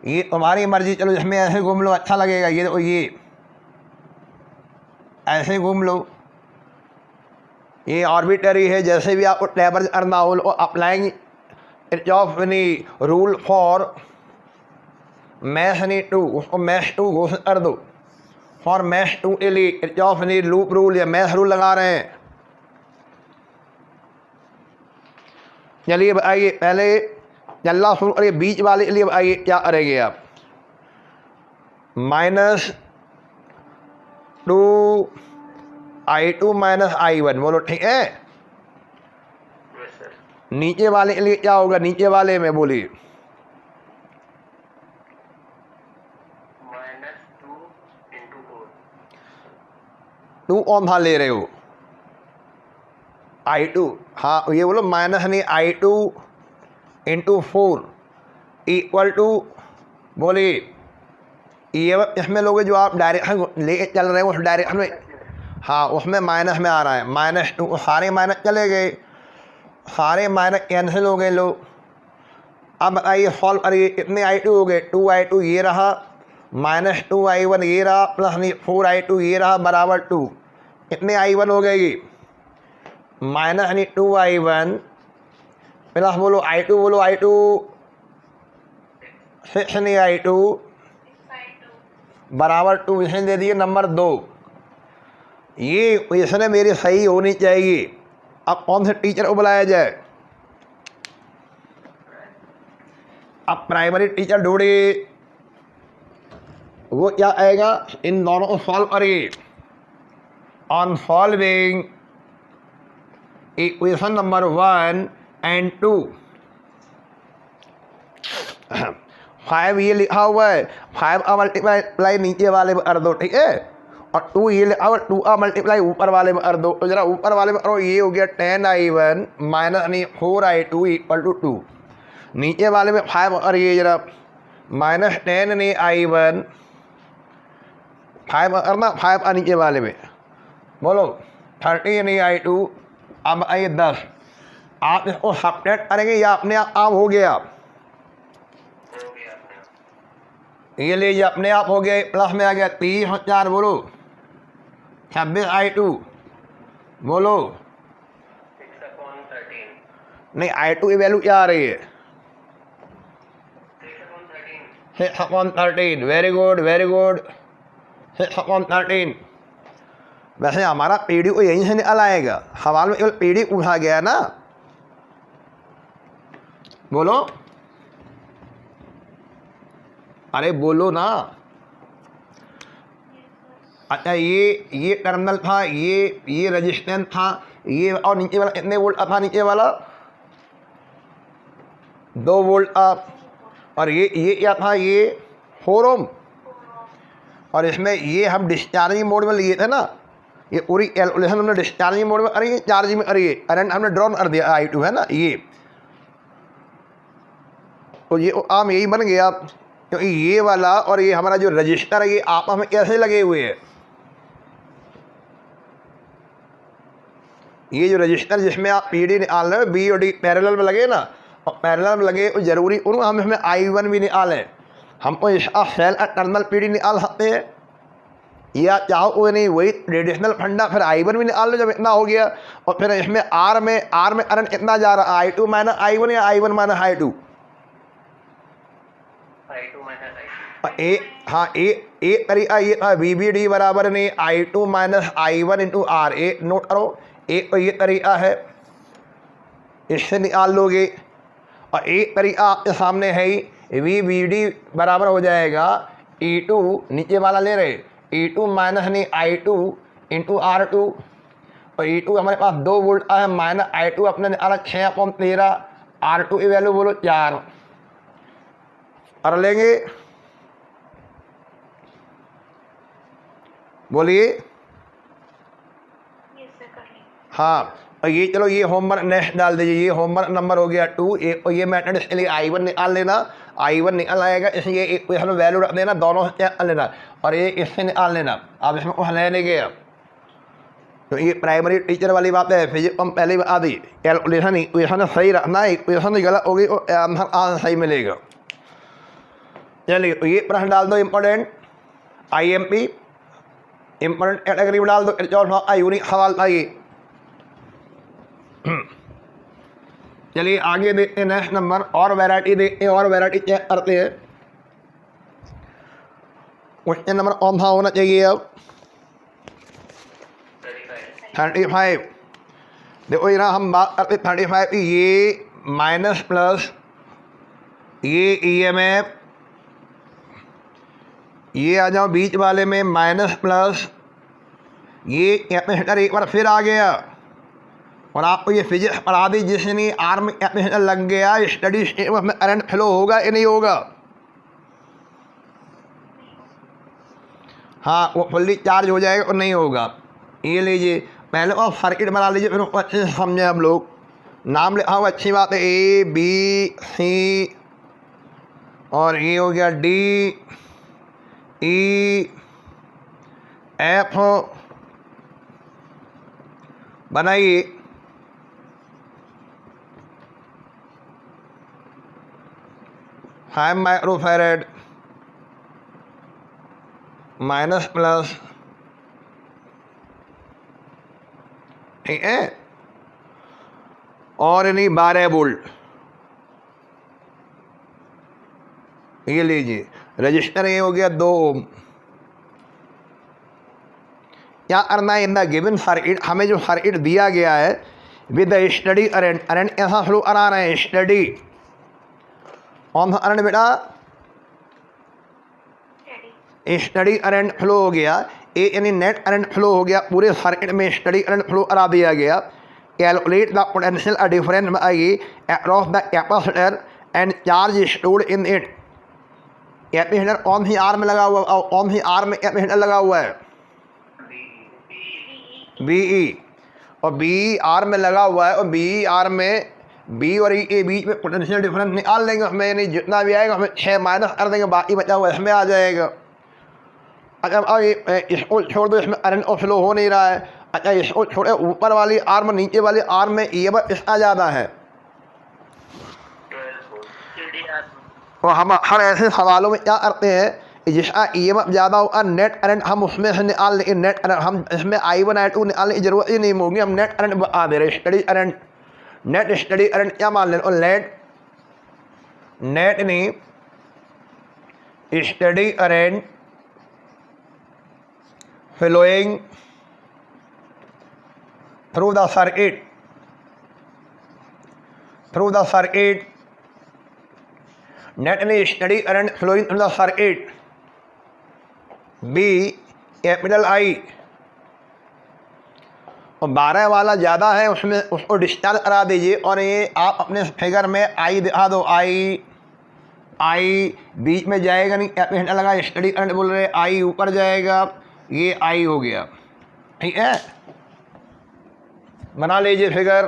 ये तुम्हारी मर्जी, चलो इसमें ऐसे घूम लो, अच्छा लगेगा। ये देखो, ये ऐसे घूम लो, ये आर्बिट्ररी है, जैसे भी आपको टेबल करना हो अप्लाइंग इर्चॉफनी रूल फॉर मैथ नी 2, उसको मैथ 2 घोषित कर दो। फॉर मैथ 2 के लिए इर्चॉफनी लूप रूल या मैथ रूल लगा रहे हैं। चलिए बताइए, पहले चलना शुरू करिए, बीच वाले के लिए बताइए क्या करेंगे आप। माइनस 2i2 माइनस i1, बोलो ठीक है। Yes sir. नीचे वाले के लिए क्या होगा, नीचे वाले में बोलिए। -2 × 4। 2 कौन सा ले रहे हो, i2, हाँ ये बोलो माइनस नहीं i2 × 4 इक्वल टू, बोलिए ये इसमें लोगे जो आप डायरेक्शन ले चल रहे हो उस डायरेक्शन में, हाँ उसमें माइनस में आ रहा है। -2, सारे माइनस चले गए, सारे माइनस कैंसिल हो गए। लो अब बताइए सॉल्व करिए, कितने i2 हो गए, 2i2 ये रहा, -2i1 ये रहा, प्लस नहीं 4i2 ये रहा, बराबर 2। कितने i1 हो गए ये, -2i1 प्लस बोलो i2, बोलो i2 6 नहीं i2 बराबर 2, इसे दे दिए नंबर 2। ये क्वेश्चन मेरी सही होनी चाहिए। अब कौन से टीचर को बुलाया जाए, अब प्राइमरी टीचर ढूंढिए, वो क्या आएगा, इन दोनों को सॉल्व करिए। On solving equation number 1 and 2, 5 ये लिखा हुआ है, 5 का मल्टीप्लाई नीचे वाले में कर दो, ठीक है, और 2 ये लिखा हुआ, 2 का मल्टीप्लाई ऊपर वाले में कर दो। तो जरा ऊपर वाले में करो, ये हो गया 10i1 माइनस नहीं 4i2 इक्वल टू 2। नीचे वाले में 5 और ये जरा -10 नहीं i1 5 करना, 5 का नीचे वाले में बोलो 30 नहीं i2। अब आइए 10, आप इसको सब्ट्रैक्ट करेंगे या अपने आप हो गया, हो गया अपने। ये लीजिए अपने आप हो गया, प्लस में आ गया 30 और 4 बोलो 26i2, बोलो 6/13। नहीं i2 की वैल्यू क्या आ रही है, 6/13। 6/13, वेरी गुड वेरी गुड, 6/13। वैसे हमारा पीडी को यहीं से निकल आएगा, सवाल में केवल पीडी पूछा गया ना, बोलो अरे बोलो ना। अच्छा ये टर्मिनल था, ये रजिस्टेंस था, ये और नीचे वाला कितने वोल्ट था, नीचे वाला 2 वोल्ट था, और ये क्या था, ये 4 ओम, और इसमें ये हम डिस्चार्जिंग मोड में लिए थे ना, ये पूरी कैलकुलेशन हमने डिस्चार्जिंग मोड में करी है, चार्जिंग में करी है, करंट हमने ड्रॉन कर दिया i2 है ना ये, तो ये आम यही बन गया, क्योंकि ये वाला और ये हमारा जो रजिस्टर है ये आपस में कैसे लगे हुए हैं, ये जो रजिस्टर जिसमें आप पीडी निकाल रहे हो बी और डी पैरेलल में लगे ना, और पैरेलल में लगे तो जरूरी उन हम इसमें i1 भी निकालें, हमको इसका सेल टर्मिनल पीडी निकाल सकते हैं, या चाहो वो नहीं वही ट्रेडिशनल फंडा, फिर i1 भी निकाल लो जब इतना हो गया, और फिर इसमें आर में करंट कितना जा रहा है, i2 माइनस i1 या i1 minus i2, I2 -I2। ए हाँ एक तरीका ये था VBD बराबर नहीं i2 minus i1 into R, एक नोट करो, एक तो ये तरीका है, इससे निकाल लोगे, और एक तरीका आपके सामने है ही, VBD बराबर हो जाएगा E2, नीचे वाला ले रहे E2 माइनस नहीं I2 इंटू R2, और E2 हमारे पास 2 वोल्ट है, माइनस I2 अपने निकाला 6/13, R2 की वैल्यू बोलो 4 कर लेंगे, बोलिए हाँ। और ये चलो ये होमवर्क नेक्स्ट डाल दीजिए, ये होमवर्क नंबर हो गया 2। और ये मेथड इसके लिए I1 निकाल लेना, I1 निकल आएगा, इसलिए एक हम वैल्यू रख देना, दोनों से चेक कर लेना और ये इससे निकाल लेना। अब इसमें कुछ लेने गए तो ये प्राइमरी टीचर वाली बात है, फिजिक्स हम पहले बता दी। कैलकुलेशन इक्वेशन सही रखना, इक्वेशन गलत होगी और आंसर सही मिलेगा। चलिए तो ये प्रश्न डाल दो इम्पोर्टेंट, IMP इम्पोर्टेंट कैटेगरी में डाल दो, यूनिक सवाल था ये। चलिए आगे देखते हैं नेक्स्ट नंबर, और वैरायटी देखते हैं, और वैरायटी चेक करते हैं। क्वेश्चन नंबर कौन सा होना चाहिए अब? 35। देखो ना हम बात करते 35 की, ये माइनस प्लस, ये EMF, ये आ जाओ बीच वाले में माइनस प्लस, ये कैपेसिटर एक बार फिर आ गया। और आपको ये फिजिक्स पढ़ा दी जिसने आर्म में कैपेसिटर लग गया, स्टडी स्टेट में करंट फ्लो होगा या नहीं होगा? हाँ, वो फुल्ली चार्ज हो जाएगा और नहीं होगा। ये लीजिए पहले और सर्किट बना लीजिए, फिर अच्छे से समझे हम लोग। नाम लिखा हुआ अच्छी बात है, ABC और ये हो गया DEF। बनाइए, 5 माइक्रोफैरड माइनस प्लस, ठीक है, और यानी 12 वोल्ट। ये लीजिए रजिस्टर, ये हो गया 2 ओम। क्या करना है, इन द गिवन सर्किट, हमें जो सर्किट दिया गया है with the study current, current ऐसा फ्लो करा रहे हैं, स्टडी कौन सा करंट बेटा? स्टडी करंट फ्लो हो गया, यानी नेट करंट फ्लो हो गया, पूरे सर्किट में स्टडी करंट फ्लो करा दिया गया। Calculate the potential difference I across the capacitor and charge stored in it. Capacitor कौन सी आर में लगा हुआ, कौन सी आर में कैपेसिटर लगा हुआ है? BE, और BE आर में लगा हुआ है, और BE आर में B और E के बीच में पोटेंशियल डिफरेंस निकाल लेंगे हमें, यानी जितना भी आएगा हमें 6 माइनस कर देंगे, बाकी बचा हुआ इसमें आ जाएगा। अच्छा अब इसको छोड़ दो, इसमें करंट और फ्लो हो नहीं रहा है। अच्छा इसको छोड़े, ऊपर वाली आर्म निचे वाली आर्म में EMF इसका ज़्यादा है। तो हम हर ऐसे सवालों में क्या करते हैं, जिसका EMF ज़्यादा होगा नेट करंट हम उसमें से निकाल लेंगे। नेट करंट हम इसमें I1 I2 निकालने की जरूरत ही नहीं होगी, हम नेट करंट बता दे रहे, study current, net study current क्या मान लें, और नेट नहीं study current flowing through the circuit, net steady current flowing through the circuit, B capital I, और 12 वाला ज़्यादा है उसमें उसको डिस्चार्ज करा दीजिए। और ये आप अपने फिगर में I दिखा दो, I बीच में जाएगा नहीं, कैपेसिटर लगा, स्टडी करंट बोल रहे, I ऊपर जाएगा, ये I हो गया, ठीक है। बना लीजिए फिगर,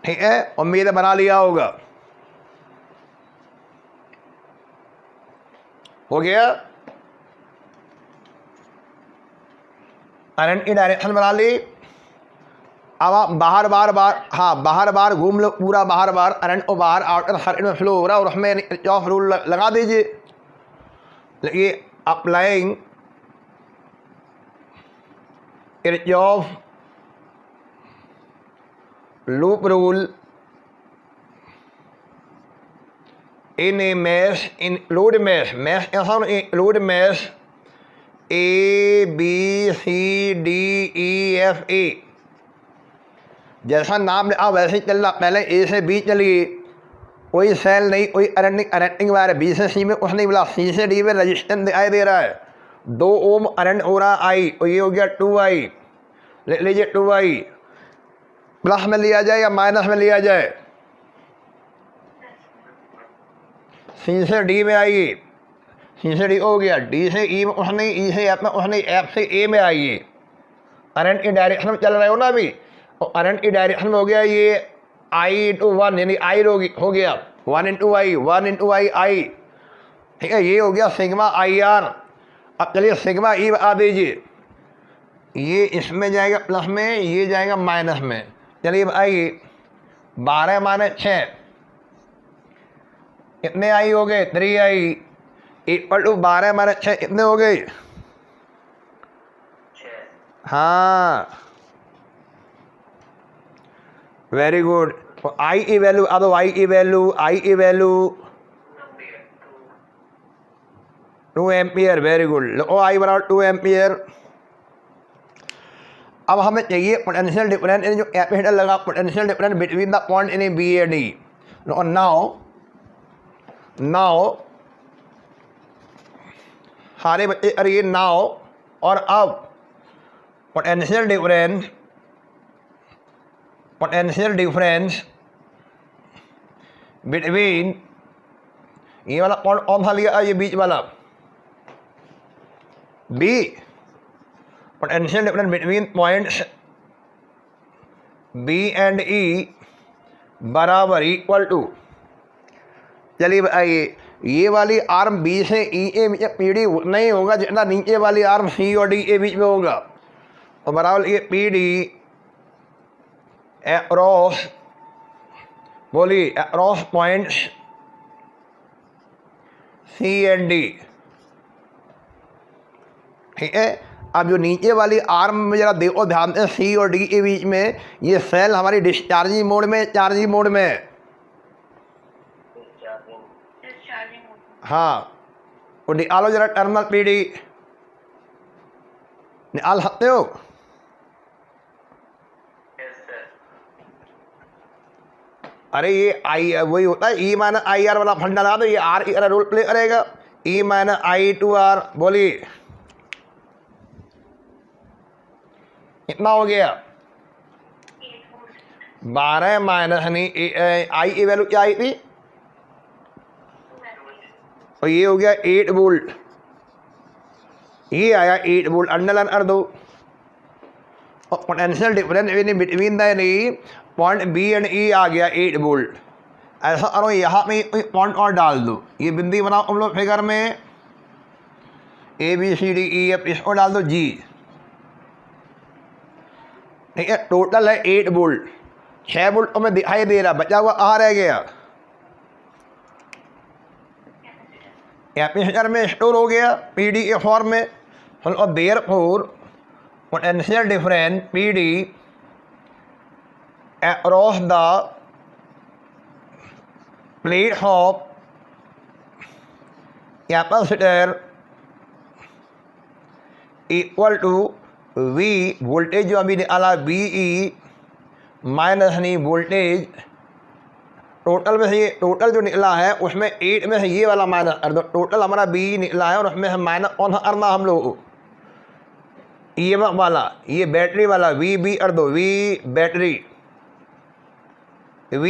ठीक है, उम्मीद है बना लिया होगा। हो गया, करंट की डायरेक्शन बना ली। अब आप बाहर बार घूम लो, पूरा बाहर करंट और बाहर आउटर सर्किट में फ्लो हो रहा है, और उसमें किरचॉफ रूल लगा दीजिए। ये applying Kirchhoff loop rule in a mesh, include mesh ऐसा इंक्लूड मैश ABCDEFA। जैसा नाम लिखा वैसे ही चलना, पहले A से B चलिए, कोई सेल नहीं, कोई करंट नहीं, करंटिंग वायर है। B से C में कुछ नहीं मिला, C से D में रजिस्टेंस दिखाई दे रहा है, 2 ओम करंट हो रहा है I, और ये हो गया 2I। लिख लीजिए 2I, प्लस में लिया जाए या माइनस में लिया जाए? C से D में आइए, सी से डी हो गया, डी से ई में उठनी, ई से एफ में उठनी, एफ से ए में आइए। करंट की डायरेक्शन में चल रहे हो ना अभी, और करंट की डायरेक्शन में हो गया ये आई इंटू वन, यानी आई हो गया 1 इंटू आई, 1 इंटू आई आई, ठीक है। ये हो गया सिग्मा आई आर। अब चलिए सिग्मा ई आ दीजिए, ये इसमें जाएगा प्लस में, ये जाएगा माइनस में। चलिए आइए 12 माइनस 6 कितने आई हो गए, 3 आई इक्वल टू 12 माइनस 6 कितने हो गए, 6 हाँ वेरी गुड। तो आई की वैल्यू अब आई की वैल्यू 2 एम्पियर, वेरी गुड। लो आई बराबर 2 एम्पियर। अब हमें चाहिए पोटेंशियल डिफरेंस, जो कैपेसिटर लगा potential difference between the point in B A D. Now सारे बच्चे अरे नाउ, और अब पोटेंशियल डिफरेंस बिटवीन ये वाला पॉइंट कौन सा लिया, ये बीच वाला B, potential difference between points B and E बराबर इक्वल टू, चलिए आइए ये वाली आर्म बी से ई ए बीच पी डी उतना ही होगा जितना नीचे वाली आर्म सी और डी ए बीच में होगा, और बराबर ये पी डी अक्रॉस, बोलिए across points C and D, ठीक है। अब जो नीचे वाली आर्म में जरा देखो ध्यान से, सी और डी के बीच में ये सेल हमारी डिस्चार्जिंग मोड में, चार्जिंग मोड में है, हाँ। वो निकालो जरा टर्मिनल पी डी, निकाल सकते हो, अरे ये आई वही होता है ई माइनस आई आर वाला फंडा लगा दो, ये आर की रोल प्ले करेगा, E minus I to are, बोलिए कितना हो गया, 12 माइनस आई की वैल्यू क्या आई थी, और ये हो गया 8 वोल्ट, ये आया 8 वोल्ट, अंडरलाइन कर दो। और potential difference between the point B and E आ गया 8 वोल्ट। ऐसा करो यहाँ पे पॉइंट और डाल दो, ये बिंदी बनाओ हम लोग फिगर में, A B C D E F, इसको डाल दो जी, ठीक है। टोटल है 8 वोल्ट, 6 वोल्ट तो हमें दिखाई दे रहा, बचा हुआ कहाँ रह गया, कैपेसिटर में स्टोर हो गया पी डी के फॉर्म में। और therefore potential difference P D across the plate of capacitor equal to V, voltage जो अभी निकाला वी ई माइनस नहीं वोल्टेज, टोटल में से ये टोटल जो निकला है उसमें 8 में से ये वाला माइनस कर दो, टोटल हमारा बी निकला है और उसमें से माइनस कौन सा करना हम लोग, ई वाला, ये बैटरी वाला वी बी कर दो, वी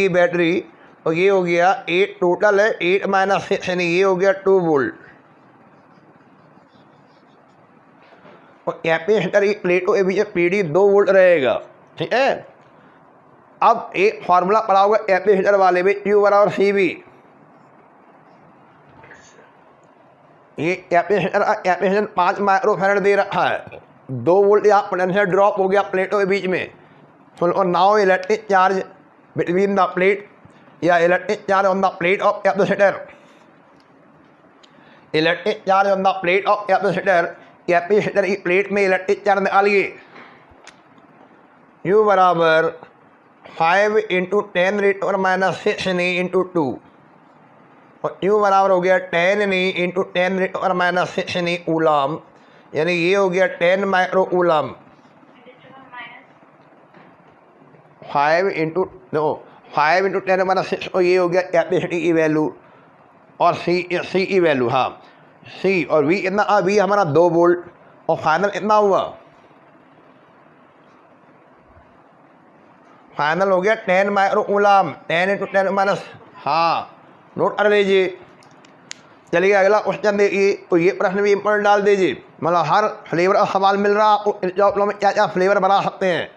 बैटरी, और ये हो गया 8 टोटल है, 8 माइनस 6 यानी ये हो गया 2 वोल्ट। और कैपेसिटर की प्लेटों के बीच पी डी 2 वोल्ट रहेगा, ठीक है। अब एक फार्मूला पड़ा होगा कैपेसिटर वाले में, क्यू बराबर सी बी, ये कैपेसिटर 5 माइक्रोफैरड दे रखा है, 2 वोल्ट यहाँ पोटेंशियल ड्रॉप हो गया प्लेटों के बीच में। और now electric charge between the plate, या electric charge on the plate of capacitor, electric charge on the plate of capacitor, capacitor की प्लेट में इलेक्ट्रिक चार्ज निकालिए, यू बराबर 5 इंटू 10 रेट माइनस 6 नहीं इंटू 2, और यू बराबर हो गया 10 नहीं इंटू 10 रेट माइनस 6 नहीं कूलम, यानी ये हो गया 10 माइक्रो कूलम। 5 इंटू 10 माइनस 6, और ये हो गया कैपेसिटी की वैल्यू, और सी की वैल्यू, हाँ सी, और वी कितना, वी हमारा 2 वोल्ट, और फाइनल कितना हुआ, फाइनल हो गया 10 माइक्रो कूलम, 10 इंटू 10 माइनस, हाँ नोट कर लीजिए। चलिए अगला क्वेश्चन देखिए, तो ये प्रश्न भी इम्पोर्टेंट डाल दीजिए, मतलब हर फ्लेवर का सवाल मिल रहा है आपको, इन चॉकलेट में क्या क्या फ्लेवर बना सकते हैं।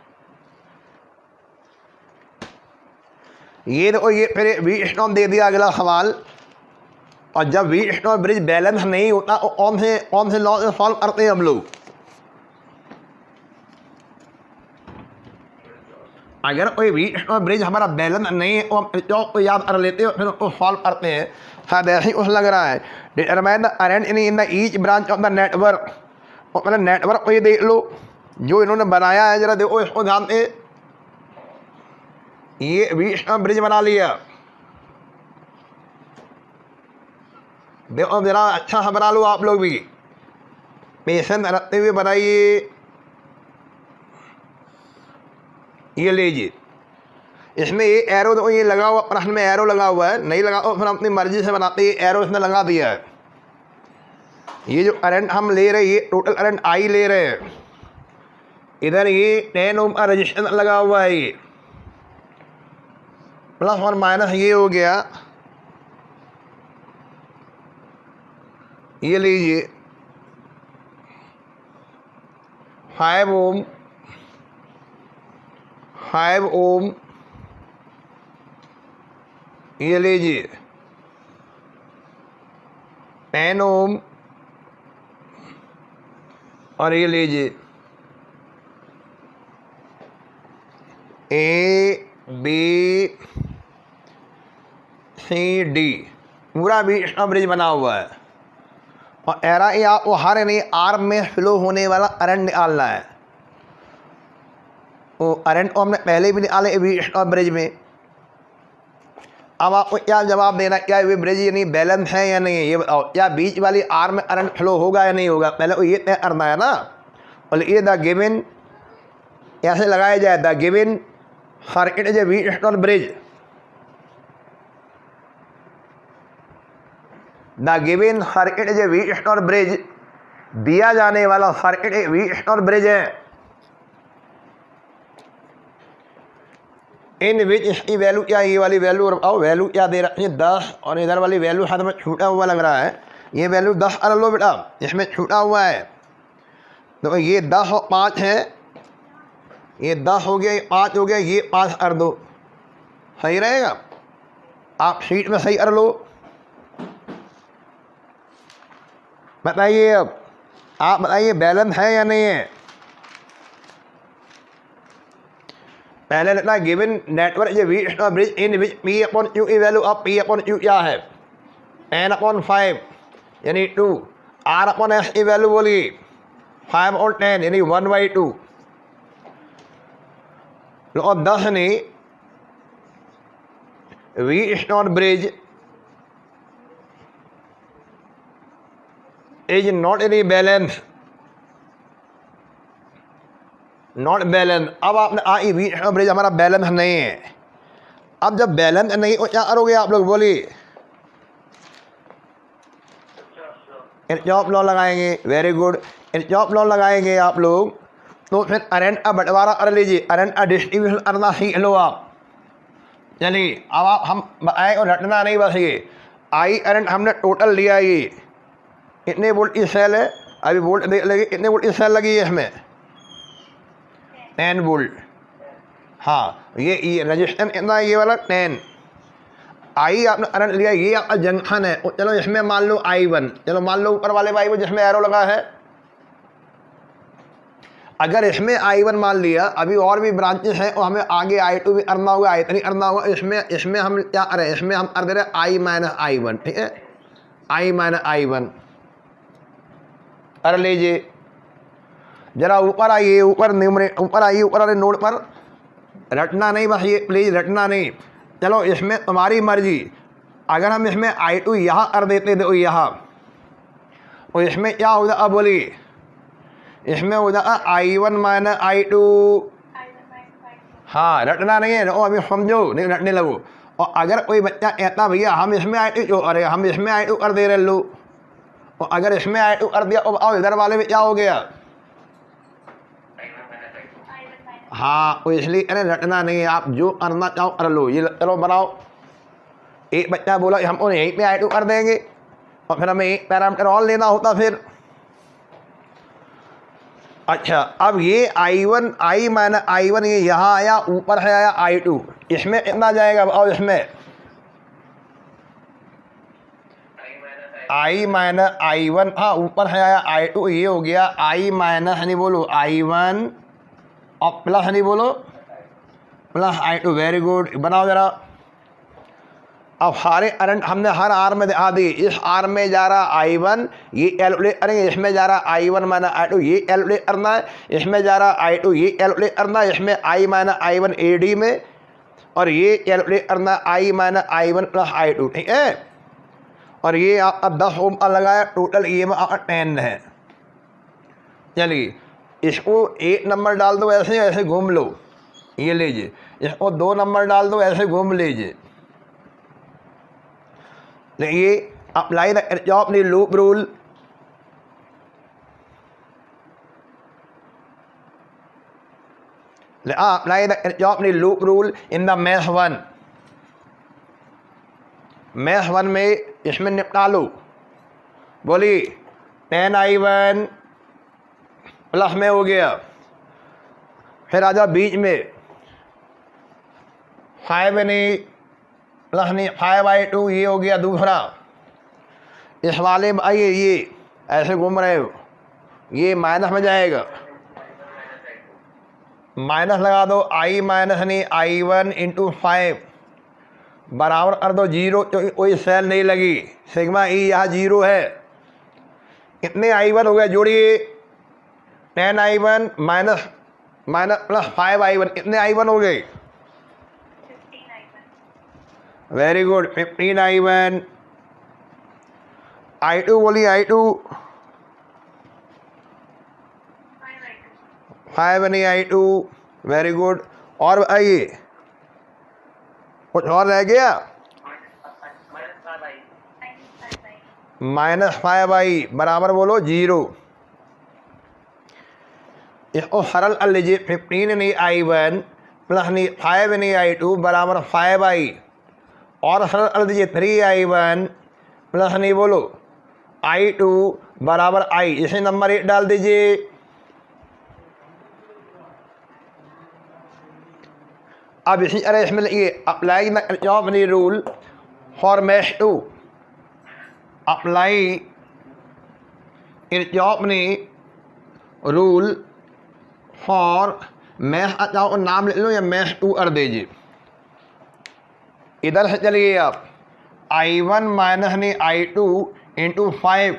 ये देखो, ये फिर व्हीटस्टोन दे दिया अगला सवाल। और जब व्हीटस्टोन ब्रिज बैलेंस नहीं होता तो कौन से लॉ से सॉल्व करते हैं हम लोग। अगर कोई व्हीटस्टोन ब्रिज हमारा बैलेंस नहीं है तो हम चौक को याद कर लेते हैं, फिर उसको सॉल्व करते हैं। हाँ वैसे ही कुछ लग रहा है। Determine the current in the each branch of the network. और मैंने नेटवर्क को ये देख लो जो इन्होंने बनाया है, जरा देखो इसको ध्यान से। ये व्हीटस्टोन ब्रिज बना लिया, देखो जरा अच्छा सा बना लो आप लोग भी, पेशेंस रखते हुए बनाइए। ये लीजिए, इसमें ये एरो तो ये लगा हुआ, प्रश्न में एरो लगा हुआ है, नहीं लगा तो फिर अपनी मर्जी से बनाते हैं। एरो इसने लगा दिया है। ये जो करंट हम ले रहे हैं, ये टोटल करंट आई ले रहे हैं। इधर ये 10 ओम का रजिस्टेंस लगा हुआ है, ये प्लस और माइनस ये हो गया। ये लीजिए 5 ओम 5 ओम, ये लीजिए 10 ओम, और ये लीजिए A B C D, पूरा भी ब्रिज बना हुआ है। और एरा ये आपको हर नहीं आर्म में फ्लो होने वाला करंट निकालना है। वो करंट को हमने पहले भी निकाले ब्रिज में। अब आपको क्या जवाब देना, क्या ये ब्रिज यानी बैलेंस है या नहीं है, ये बताओ। क्या बीच वाली आर्म में करंट फ्लो होगा या नहीं होगा, पहले वो ये तय करना है ना। और ये द गिवन कैसे लगाया जाए, the given circuit is a Wheatstone bridge. The given circuit is a Wheatstone bridge, दिया जाने वाला सर्किट एक व्हीटस्टोन ब्रिज है। इन विच इसकी वैल्यू क्या, ये वाली वैल्यू बताओ, वैल्यू क्या दे रखी है 10, और इधर वाली वैल्यू हाथ में छूटा हुआ लग रहा है। ये वैल्यू 10 कर लो बेटा, इसमें छूटा हुआ है। तो ये 10 और 5 है, ये 10 हो गया, ये 5 हो गया, ये 5 कर दो, सही रहेगा। आप शीट में सही कर लो। बताइए, अब आप बताइए बैलेंस है या नहीं है। पहले लिखना है given network is a Wheatstone bridge in which P upon Q की value of P upon Q क्या है, 10/5 यानी 2। R अपॉन S की वैल्यू बोलिए 5/10 यानी 1/2। और 10 ने Wheatstone bridge is not any balance, not balance. अब आपने व्हीटस्टोन ब्रिज हमारा बैलेंस नहीं है। अब जब बैलेंस नहीं हो क्या करोगे आप लोग, बोलिए। किरचॉफ लॉ लगाएंगे, वेरी गुड। किरचॉफ लॉ लगाएंगे आप लोग, तो फिर करंट का बंटवारा कर लीजिए, करंट का डिस्ट्रीब्यूशन करना सीख लो आप। चलिए अब आप हम बताएँ और रटना नहीं, बस ये आई करंट हमने टोटल लिया, ये कितने वोल्ट की सेल है, अभी वोल्ट देख लेंगे कितने वोल्ट की सेल लगी है इसमें, 10 वोल्ट। हाँ ये रजिस्टेंस कितना है, ये वाला 10। आई आपने करंट लिया, ये आपका जंक्शन है। चलो इसमें मान लो I1, चलो मान लो ऊपर वाले I1 जिसमें एरो लगा है। अगर इसमें I1 मान लिया, अभी और भी ब्रांचेस हैं और हमें आगे I2 भी करना होगा, I3 करना होगा। इसमें हम क्या करें, इसमें हम कर दे रहे I माइनस I1, ठीक है, I माइनस I1 कर लीजिए। जरा ऊपर आइए, ऊपर आइए, ऊपर वाले नोड पर रटना नहीं, बस ये प्लीज़ रटना नहीं। चलो इसमें तुम्हारी मर्जी। अगर हम इसमें I2 यहाँ कर देते थे यहाँ, और इसमें क्या हो जाता, बोलिए, इसमें हो जाता I1 माइनस I2। हाँ रटना नहीं है, अभी समझो, नहीं रटने लगो। और अगर कोई बच्चा कहता भैया हम इसमें I2 क्यों, अरे हम इसमें I2 कर दे रहे लो, और अगर इसमें I2 कर दिया और इधर वाले में क्या हो गया, हाँ वो इसलिए अरे रटना नहीं है, आप जो करना चाहो कर लो। ये चलो बनाओ। एक बच्चा बोला हमको यहीं पे I2 कर देंगे, और फिर हमें एक पैरामीटर और लेना होता फिर। अच्छा, अब ये I1 I माइनस I1 ये यहाँ आया, ऊपर है आया I2, इसमें कितना जाएगा और इसमें I माइनस I1, हाँ ऊपर है आया I2, ये हो गया I माइनस नहीं बोलो I1 और प्लस नहीं बोलो प्लस I2। वेरी गुड, बनाओ ज़रा। अब सारे करंट हमने हर आर में दिखा दी। इस आर में जा रहा I1, ये कैलकुलेट करेंगे, इसमें जा रहा I1 माइनस I2, ये कैलकुलेट करना है, इसमें जा रहा I2, ये कैलकुलेट करना है, इसमें I माइनस I1 AD में, और ये कैलकुलेट करना है I minus I1 plus I2, ठीक है। और ये आपका 10 ओम का लगाया, टोटल ये में आपका 10 है। चलिए इसको 1 नंबर डाल दो, ऐसे ऐसे घूम लो, ये लीजिए। इसको 2 नंबर डाल दो, ऐसे घूम लीजिए। ये apply the Kirchhoff loop rule. Apply the Kirchhoff loop rule in the math 1। Math 1 में इसमें निपटा लो। बोलिए 10I1 प्लस में हो गया, फिर आ जाओ बीच में 5 नहीं प्लस नहीं 5I2, ये हो गया दूसरा। इस वाले में आइए, ये ऐसे घूम रहे हो, ये माइनस में जाएगा, माइनस लगा दो I माइनस नहीं I1 इंटू 5 बराबर कर दो 0, तो कोई सेल नहीं लगी, सिग्मा ई यहाँ 0 है। कितने I1 हो गए जोड़िए, 10I1 minus minus plus 5I1, कितने I1 हो गए? Very good, 15I1। I2 बोलिए I2, 5 नहीं I2, वेरी गुड। और आइए कुछ और रह गया, माइनस 5I बराबर बोलो 0। इसको सरल कर लीजिए, 15 नहीं I1 प्लस नहीं 5 नहीं I2 बराबर 5I, और सरल कर दीजिए 3I1 प्लस नहीं बोलो I2 बराबर I, इसे नंबर 1 डाल दीजिए। अब इसी तरह इसमें लिखिए apply the Kirchhoff rule for math 2। Apply Kirchhoff rule for math, अच्छा नाम लिख लो या मैथ 2 कर दीजिए। इधर से चलिए आप I1 माइनस नहीं I2 इंटू 5,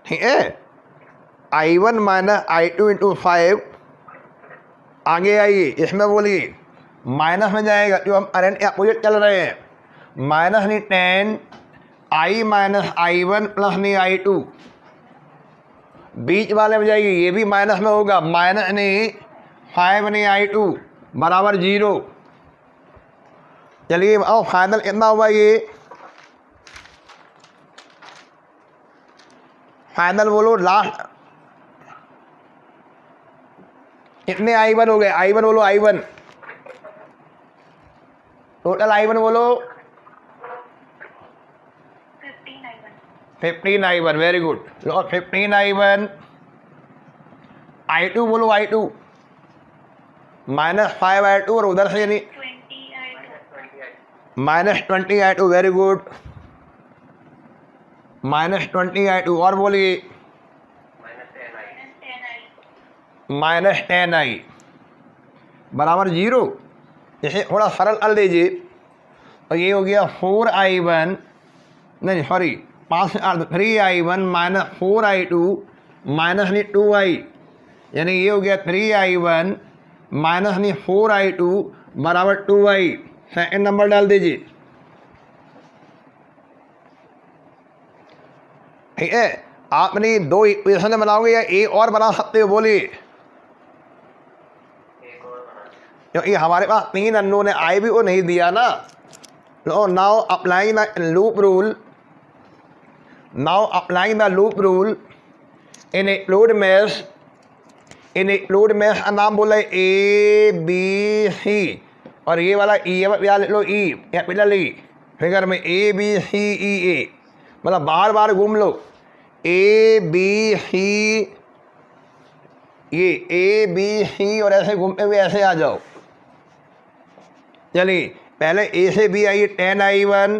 ठीक है। I1 माइनस I2 इंटू 5, आगे आइए इसमें बोलिए माइनस में जाएगा, जो हम करंट के अपोजिट चल रहे हैं, माइनस नहीं 10 I माइनस I1 प्लस नहीं I2, बीच वाले में जाएगी, ये भी माइनस में होगा, माइनस नहीं 5 नहीं I2 बराबर 0। चलिए आओ फाइनल कितना हुआ, ये फाइनल बोलो लास्ट कितने I1 हो गए, I1 बोलो I1, टोटल I1 बोलो 15I1, वेरी गुड। लो 15I1, I2 बोलो I2 माइनस 5I2, और उधर से यानी minus 20I2, very good, minus 20I2, और बोलिए माइनस 10I बराबर 0। इसे थोड़ा सरल कर लीजिए, तो ये हो गया 4I1 नहीं sorry 3I1 minus 4I2 minus नहीं 2I, यानी ये हो गया 3I1 माइनस नहीं 4I2 बराबर 2I। सेकेंड नंबर डाल दीजिए, ठीक है। आपने 2 इक्वेशन बनाओगे या एक और बना सकते हो, बोलिए, क्योंकि हमारे पास 3 अननोन है, आई भी वो नहीं दिया ना। लो now applying the loop rule, now applying the loop rule in a closed mesh, in a closed mesh का नाम बोला A B C, और ये वाला ई लिख लो, ई कैपिटल ई, फिगर में ए बी सी ई ए, मतलब बार बार घूम लो, ए बी सी, ये ए बी सी और ऐसे घूमते हुए ऐसे आ जाओ। चलिए पहले ए से बी आई 10I1,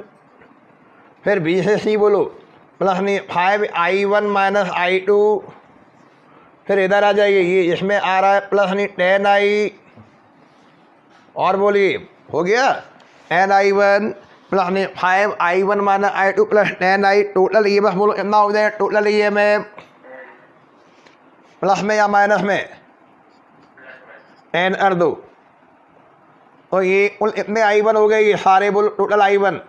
फिर बी से सी बोलो प्लस नहीं 5I1 माइनस I2, फिर इधर आ जाइए, ये इसमें आ रहा है प्लस नहीं 10I, और बोलिए हो गया 10I1 प्लस नहीं 5I1 minus I2 plus 10I, total ये बस बोलो कितना हो जाए, टोटल ये में प्लस में या माइनस में 10 कर दो, तो ये कुल इतने I1 हो गए, ये सारे बोलो total I1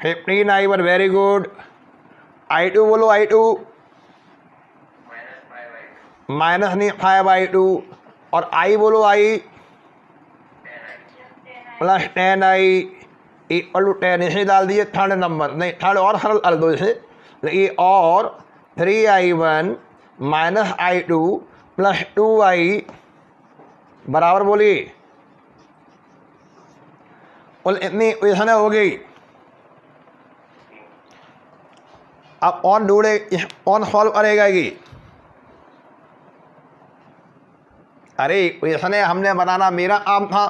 15I1, very good. I2 बोलो I2 माइनस नहीं 5I2, और I बोलो I plus 10I equal to 10, इसे डाल दिए थर्ड नंबर, नहीं थर्ड और सरल कर दो इसे, ये और 3I1 minus I2 plus 2I बराबर बोलिए कुल इतनी इक्वेशन हो गई। अब कौन ढूंढे, कौन सॉल्व करेगा ये, अरे इक्वेशन हमने बनाना मेरा काम था,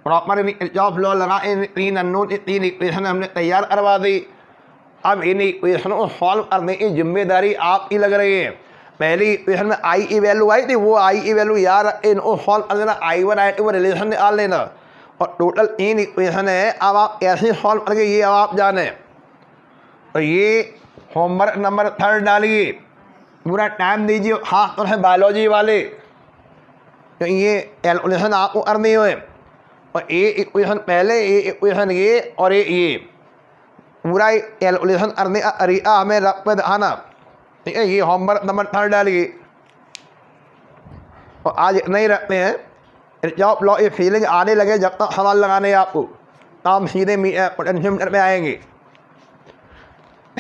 प्रॉपर किरचॉफ लॉ लगा, इन 3 अननोन 3 इक्वेशन हमने तैयार करवा दी। अब इन इक्वेशनों को सॉल्व करने की जिम्मेदारी आपकी लग रही है। पहली इक्वेशन में आई की वैल्यू आई थी, वो आई की वैल्यू यार इनको सॉल्व कर देना, I1 I2 रिलेशन निकाल लेना, और टोटल 3 इक्वेशन है। अब आप कैसे सॉल्व करके ये अब आप जाने, तो ये होमवर्क नंबर 3 डालिए, पूरा टाइम दीजिए, हाँ तो है बायोलॉजी वाले, तो ये कैलकुलेशन आपको करनी हो, और ये इक्वेशन पहले, ये इक्वेशन ये, और ये पूरा कैलकुलेशन करने का तरीका हमें रख पे दिखाना, ठीक है। ये होमवर्क नंबर 3 डालिए, और आज नहीं रखते हैं, जॉब लॉ ये फीलिंग आने लगे, जब तक सवाल लगाने आपको काम सीधे पोटेंशियल में आएंगे।